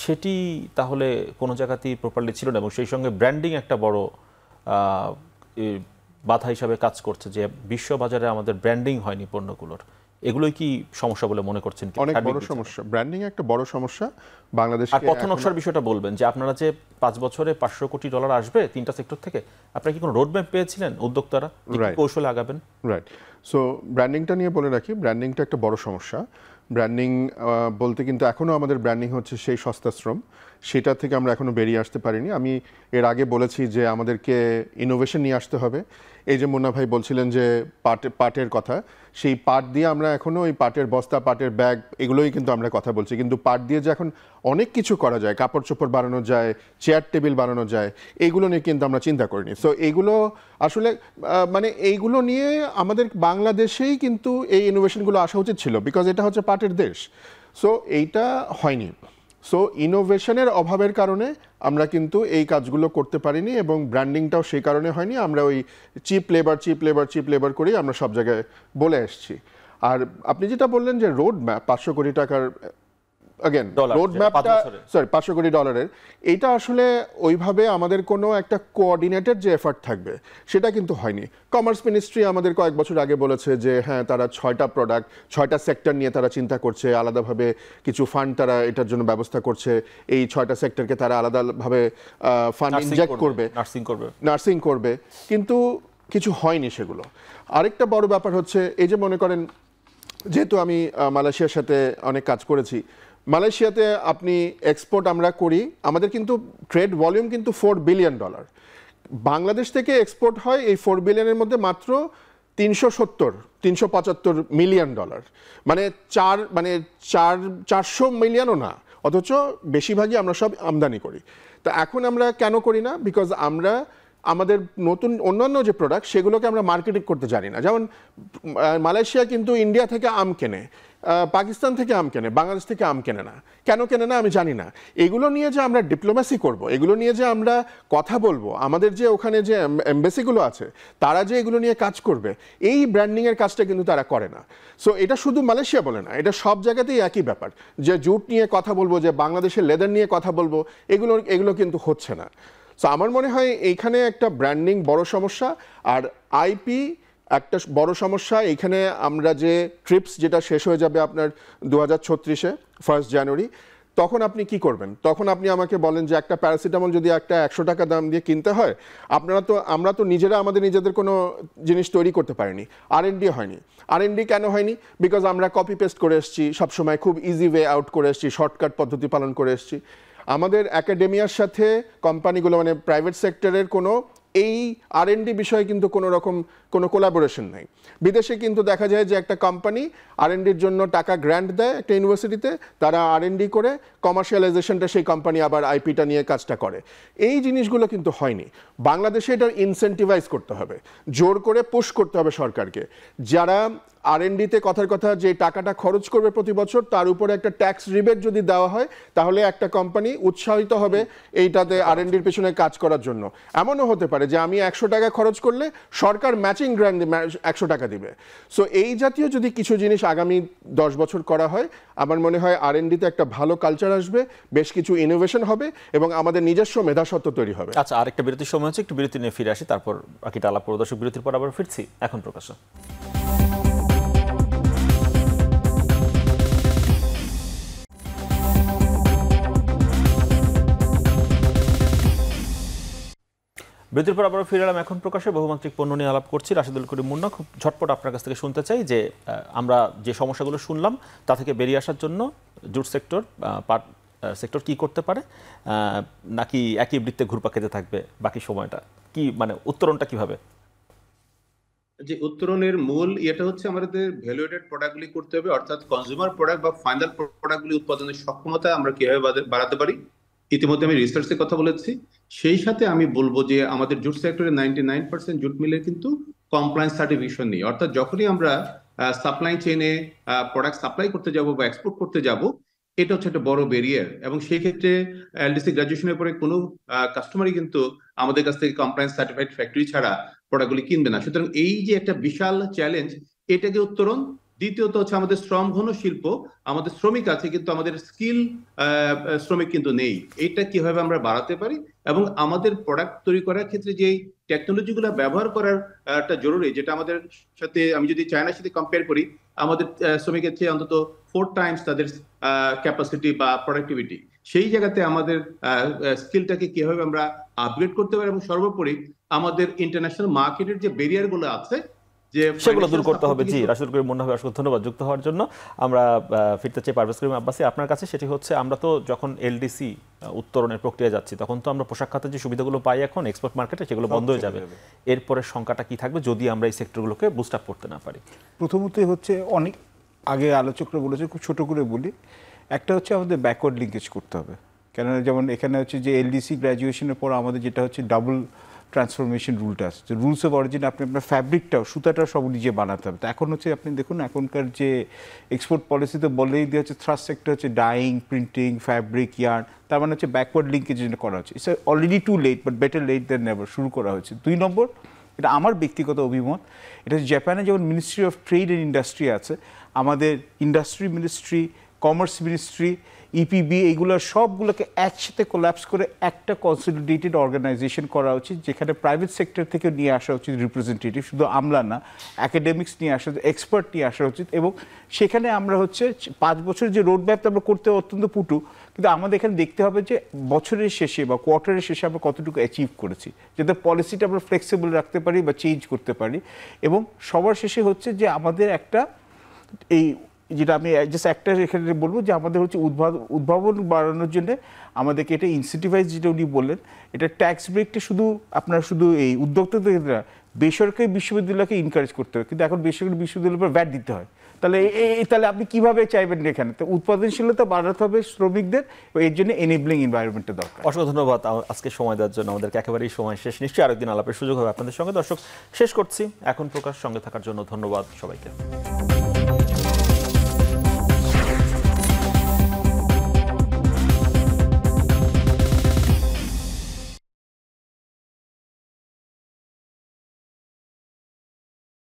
সেটি তাহলে কোনো জায়গাতেই প্রপারলি ছিল না। এবং সেই সঙ্গে ব্র্যান্ডিং একটা বড় বাধা হিসাবে কাজ করছে, যে বিশ্ববাজারে আমাদের ব্র্যান্ডিং হয়নি পণ্যগুলোর। এগুলোই কি সমস্যা বলে মনে করছেন? অনেক বড় সমস্যা, ব্র্যান্ডিং একটা বড় সমস্যা বাংলাদেশে। আর পথ নকশার বিষয়টা বলবেন, যে আপনারা যে 5 বছরে $500 কোটি আসবে 3টা সেক্টর থেকে, আপনারা কি কোনো রোড ম্যাপ পেয়েছিলেন উদ্যোক্তারা কৌশলে আগাবেন? রাইট। সো ব্র্যান্ডিংটা নিয়ে বলে রাখি, ব্র্যান্ডিংটা একটা বড় সমস্যা। ব্র্যান্ডিং বলতে কিন্তু এখনও আমাদের ব্র্যান্ডিং হচ্ছে সেই সস্তাশ্রম, সেটা থেকে আমরা এখনও বেরিয়ে আসতে পারিনি। আমি এর আগে বলেছি যে আমাদেরকে ইনোভেশন নিয়ে আসতে হবে। এই যে মুন্না ভাই বলছিলেন যে পাটের কথা, সেই পাট দিয়ে আমরা এখনও ওই পাটের বস্তা, পাটের ব্যাগ, এগুলোই কিন্তু আমরা কথা বলছি, কিন্তু পাট দিয়ে যে এখন অনেক কিছু করা যায়, কাপড় চোপড় বানানো যায়, চেয়ার টেবিল বানানো যায়, এইগুলো নিয়ে কিন্তু আমরা চিন্তা করিনি। সো এইগুলো আসলে মানে এইগুলো নিয়ে আমাদের বাংলাদেশেই কিন্তু এই ইনোভেশনগুলো আসা উচিত ছিল, বিকজ এটা হচ্ছে পাটের দেশ। সো এইটা হয়নি। সো ইনোভেশনের অভাবের কারণে আমরা কিন্তু এই কাজগুলো করতে পারিনি, এবং ব্র্যান্ডিংটাও সেই কারণে হয়নি। আমরা ওই চিপ লেবার করেই আমরা সব জায়গায় বলে এসেছি। আর আপনি যেটা বললেন যে রোড ম্যাপ $500 কোটি, अगेन रोड मैपটা সরি $500 কোটি, এইটা আসলে ওইভাবে আমাদের কোনো একটা কোঅর্ডিনেটেড যে এফর্ট থাকবে সেটা কিন্তু হয়নি। কমার্স মিনিস্ট্রি আমাদের কয়েক বছর আগে বলেছে যে হ্যাঁ তারা 6টা প্রোডাক্ট 6টা সেক্টর নিয়ে তারা চিন্তা করছে, আলাদাভাবে কিছু ফান্ড তারা এটার জন্য ব্যবস্থা করছে, এই 6টা সেক্টরকে তারা আলাদাভাবে ফান্ড ইনজেক্ট করবে, নার্সিং করবে, কিন্তু কিছু হয়নি সেগুলো। আরেকটা বড় ব্যাপার হচ্ছে এই যে মনে করেন, যেহেতু আমি মালয়েশিয়ার সাথে অনেক কাজ করেছি, মালয়েশিয়াতে আপনি এক্সপোর্ট আমরা করি, আমাদের কিন্তু ট্রেড ভলিউম কিন্তু $4 বিলিয়ন। বাংলাদেশ থেকে এক্সপোর্ট হয় এই $4 বিলিয়নের মধ্যে মাত্র $375 মিলিয়ন, মানে 400 মিলিয়নও না, অথচ বেশিরভাগই আমরা সব আমদানি করি। তো এখন আমরা কেন করি না? বিকজ আমরা আমাদের নতুন অন্যান্য যে প্রোডাক্ট সেগুলোকে আমরা মার্কেটিং করতে জানি না। যেমন মালয়েশিয়া কিন্তু ইন্ডিয়া থেকে আম কেনে, পাকিস্তান থেকে আম কেনে, বাংলাদেশ থেকে আম কেনে না। কেন কেনে না আমি জানি না। এগুলো নিয়ে যে আমরা ডিপ্লোম্যাসি করব, এগুলো নিয়ে যে আমরা কথা বলবো, আমাদের যে ওখানে যে এমবেসিগুলো আছে তারা যে এগুলো নিয়ে কাজ করবে, এই ব্র্যান্ডিংয়ের কাজটা কিন্তু তারা করে না। সো এটা শুধু মালয়েশিয়া বলে না, এটা সব জায়গাতেই একই ব্যাপার, যে জুট নিয়ে কথা বলবো, যে বাংলাদেশের লেদার নিয়ে কথা বলবো, এগুলো কিন্তু হচ্ছে না। সো আমার মনে হয় এইখানে একটা ব্র্যান্ডিং বড় সমস্যা, আর আইপি একটা বড় সমস্যা। এইখানে আমরা যে ট্রিপস যেটা শেষ হয়ে যাবে আপনার 2036-এ 1 জানুয়ারি, তখন আপনি কি করবেন? তখন আপনি আমাকে বলেন যে একটা প্যারাসিটামল যদি একটা 100 টাকা দাম দিয়ে কিনতে হয়, আমরা তো নিজেরা নিজেদের কোনো জিনিস তৈরি করতে পারিনি, R&D হয়নি। R&D কেন হয়নি? বিকজ আমরা কপি পেস্ট করে এসেছি, সবসময় খুব ইজি ওয়ে আউট করে এসেছি, শর্টকাট পদ্ধতি পালন করে এসেছি। আমাদের একাডেমিয়ার সাথে কোম্পানিগুলো প্রাইভেট সেক্টরের কোনো এই R&D বিষয়ে কিন্তু কোনো রকম কোনো কোলাবোরেশন নাই। বিদেশে কিন্তু দেখা যায় যে একটা কোম্পানি R&Dর জন্য টাকা গ্র্যান্ট দেয় একটা ইউনিভার্সিটিতে, তারা R&D করে কমার্শিয়ালাইজেশনটা সেই কোম্পানি আবার আইপিটা নিয়ে কাজটা করে। এই জিনিসগুলো কিন্তু হয়নি। বাংলাদেশে এটার ইনসেন্টিভাইজ করতে হবে, জোর করে পুশ করতে হবে সরকারকে। যারা R&Dতে কথার কথা যে টাকাটা খরচ করবে প্রতি বছর, তার উপরে একটা ট্যাক্স রিবেট যদি দেওয়া হয়, তাহলে একটা কোম্পানি উৎসাহিত হবে এইটাতে R&Dর পেছনে কাজ করার জন্য। এমনও হতে পারে যে আমি 100 টাকা খরচ করলে সরকার ম্যাচিং গ্র্যান্ট 100 টাকা দিবে। সো এই জাতীয় যদি কিছু জিনিস আগামী 10 বছর করা হয়, আমার মনে হয় R&Dতে একটা ভালো কালচার আসবে, বেশ কিছু ইনোভেশন হবে এবং আমাদের নিজস্ব মেধাস্বত্ব তৈরি হবে। আচ্ছা, আরেকটা বিরতির সময় হচ্ছে, একটু বিরতি নিয়ে ফিরে আসি, তারপর বাকিটা আলাপ করব। দর্শক, বিরতির পর আবার ফিরছি এখন প্রকাশন। বিরতির পর আবার ফিরে এলাম এখন প্রকাশে। বহুমাত্রিক পণ্য নিয়ে আলাপ করছি। রাশিদুল করিম মুন্না, খুব ঝটপট আপনার কাছ থেকে শুনতে চাই যে আমরা যে সমস্যাগুলো শুনলাম তা থেকে বেরিয়ে আসার জন্য জুট সেক্টর, পাট সেক্টর কি করতে পারে, নাকি একই বৃত্তে ঘুরপাক খেতে থাকবে বাকি সময়টা? কি উত্তরণটা কিভাবে? যে উত্তরণের মূল এটা হচ্ছে আমাদের ভ্যালুয়েটেড প্রোডাক্টগুলি করতে হবে, অর্থাৎ কনজিউমার প্রোডাক্ট বা ফাইনাল প্রোডাক্টগুলি উৎপাদনের সক্ষমতা আমরা কিভাবে বাড়াতে পারি। ইতিমধ্যে আমি রিসার্চের কথা বলেছি। সেই সাথে আমি বলবো যে আমাদের জুট সেক্টরে 99% জুট মিলের কিন্তু কমপ্লায়েন্স সার্টিফিকেশন নেই। অর্থাৎ যখনই আমরা সাপ্লাই চেইনে প্রোডাক্ট সাপ্লাই করতে যাব বা এক্সপোর্ট করতে যাব, এটা হচ্ছে একটা বড় ব্যারিয়ার। এবং সেই ক্ষেত্রে এলডিসি গ্রাজুয়েশনের পরে কোনো কাস্টমারই কিন্তু আমাদের কাছ থেকে কমপ্লায়েন্স সার্টিফাইড ফ্যাক্টরি ছাড়া প্রোডাক্টগুলি কিনবে না। সুতরাং এই যে একটা বিশাল চ্যালেঞ্জ, এটাকে উত্তরণ। দ্বিতীয়ত হচ্ছে আমাদের শ্রম ঘন শিল্প, আমাদের শ্রমিক আছে কিন্তু আমাদের স্কিল শ্রমিক কিন্তু নেই। এইটা কিভাবে আমরা বাড়াতে পারি এবং আমাদের প্রোডাক্ট তৈরি করার ক্ষেত্রে যে টেকনোলজিগুলো ব্যবহার করার একটা জরুরি, যেটা আমাদের সাথে আমি যদি চায়নার সাথে কম্পেয়ার করি, আমাদের শ্রমিকের চেয়ে অন্তত 4 টাইমস তাদের ক্যাপাসিটি বা প্রোডাক্টিভিটি। সেই জায়গাতে আমাদের স্কিলটাকে কিভাবে আমরা আপগ্রেড করতে পারি এবং সর্বোপরি আমাদের ইন্টারন্যাশনাল মার্কেটের যে ব্যারিয়ার গুলো আছে সেগুলো দূর করতে হবে। জি, রাশিদুল করিম মুন্না, অসংখ্য ধন্যবাদ যুক্ত হওয়ার জন্য। আমরা ফিরতে চাই পারভেজ করিম আব্বাসী আপনার কাছে। সেটি হচ্ছে, আমরা তো যখন এলডিসি উত্তরণের প্রক্রিয়া যাচ্ছি, তখন তো আমরা পোশাক খাতের যে সুবিধাগুলো পাই এখন এক্সপোর্ট মার্কেটে, সেগুলো বন্ধ হয়ে যাবে। এরপরে সংখ্যাটা কি থাকবে যদি আমরা এই সেক্টরগুলোকে বুস্ট আপ করতে না পারি? প্রথমতই হচ্ছে, অনেক আগে আলোচকরা বলেছে, খুব ছোট করে বলি, একটা হচ্ছে আমাদের ব্যাকওয়ার্ড লিঙ্কেজ করতে হবে। কেননা যেমন এখানে হচ্ছে যে এলডিসি গ্র্যাজুয়েশনের পর আমাদের যেটা হচ্ছে ডাবল ট্রান্সফরমেশন রুলটা আছে, যে রুলস অফ অরিজিন আপনি আপনার ফ্যাব্রিকটাও, সুতাটাও সব নিজে বানাতে হবে। তো এখন হচ্ছে আপনি দেখুন এখনকার যে এক্সপোর্ট পলিসিতে বলেই দেওয়া হচ্ছে থ্রাস্ট সেক্টর হচ্ছে ডাইং, প্রিন্টিং, ফ্যাব্রিক, ইয়ার্ন, তার মানে হচ্ছে ব্যাকওয়ার্ড লিঙ্কেজ করা হচ্ছে। It's already too late, but better late than never শুরু করা হয়েছে। 2 নম্বর, এটা আমার ব্যক্তিগত অভিমত, এটা হচ্ছে জাপানে যেমন ministry of trade and industry আছে, আমাদের industry ministry, commerce ministry, EPB, এইগুলোর সবগুলোকে একসাথে কোল্যাপস করে একটা কনসলিডেটেড অর্গানাইজেশন করা উচিত, যেখানে প্রাইভেট সেক্টর থেকে নিয়ে আসা উচিত রিপ্রেজেন্টেটিভ, শুধু আমলা না, অ্যাকাডেমিক্স নিয়ে আসা উচিত, এক্সপার্ট নিয়ে আসা উচিত। এবং সেখানে আমরা হচ্ছে 5 বছরের যে রোড ম্যাপটা আমরা করতে অত্যন্ত পটু, কিন্তু আমাদের এখানে দেখতে হবে যে বছরের শেষে বা কোয়ার্টারের শেষে আমরা কতটুকু অ্যাচিভ করেছি, যাতে পলিসিটা আমরা ফ্লেক্সিবল রাখতে পারি বা চেঞ্জ করতে পারি। এবং সবার শেষে হচ্ছে যে আমাদের একটা, এই যেটা আমি জাস্ট একটা এখানে বলবো, যে আমাদের হচ্ছে উদ্ভাবন বাড়ানোর জন্য আমাদেরকে এটা ইনসেন্টিভাইজ, যেটা উনি বললেন, এটা ট্যাক্স ব্রেকটা শুধু আপনার শুধু এই উদ্যোক্তাদের বেসরকারি বিশ্ববিদ্যালয়কে এনকারেজ করতে হবে, কিন্তু এখন বেসরকারি বিশ্ববিদ্যালয়ের উপর ভ্যাট দিতে হয়। তাহলে আপনি কিভাবে চাইবেন এখানে? তো উৎপাদনশীলতা বাড়াতে হবে শ্রমিকদের, এর জন্য এনেবলিং এনভায়রনমেন্টের দরকার। অসংখ্য ধন্যবাদ আজকে সময় দেওয়ার জন্য। আমাদেরকে একেবারেই সময় শেষ, নিশ্চয়ই আরেকদিন আলাপের সুযোগ হবে আপনাদের সঙ্গে। দর্শক, শেষ করছি এখন প্রকাশ, সঙ্গে থাকার জন্য ধন্যবাদ সবাইকে।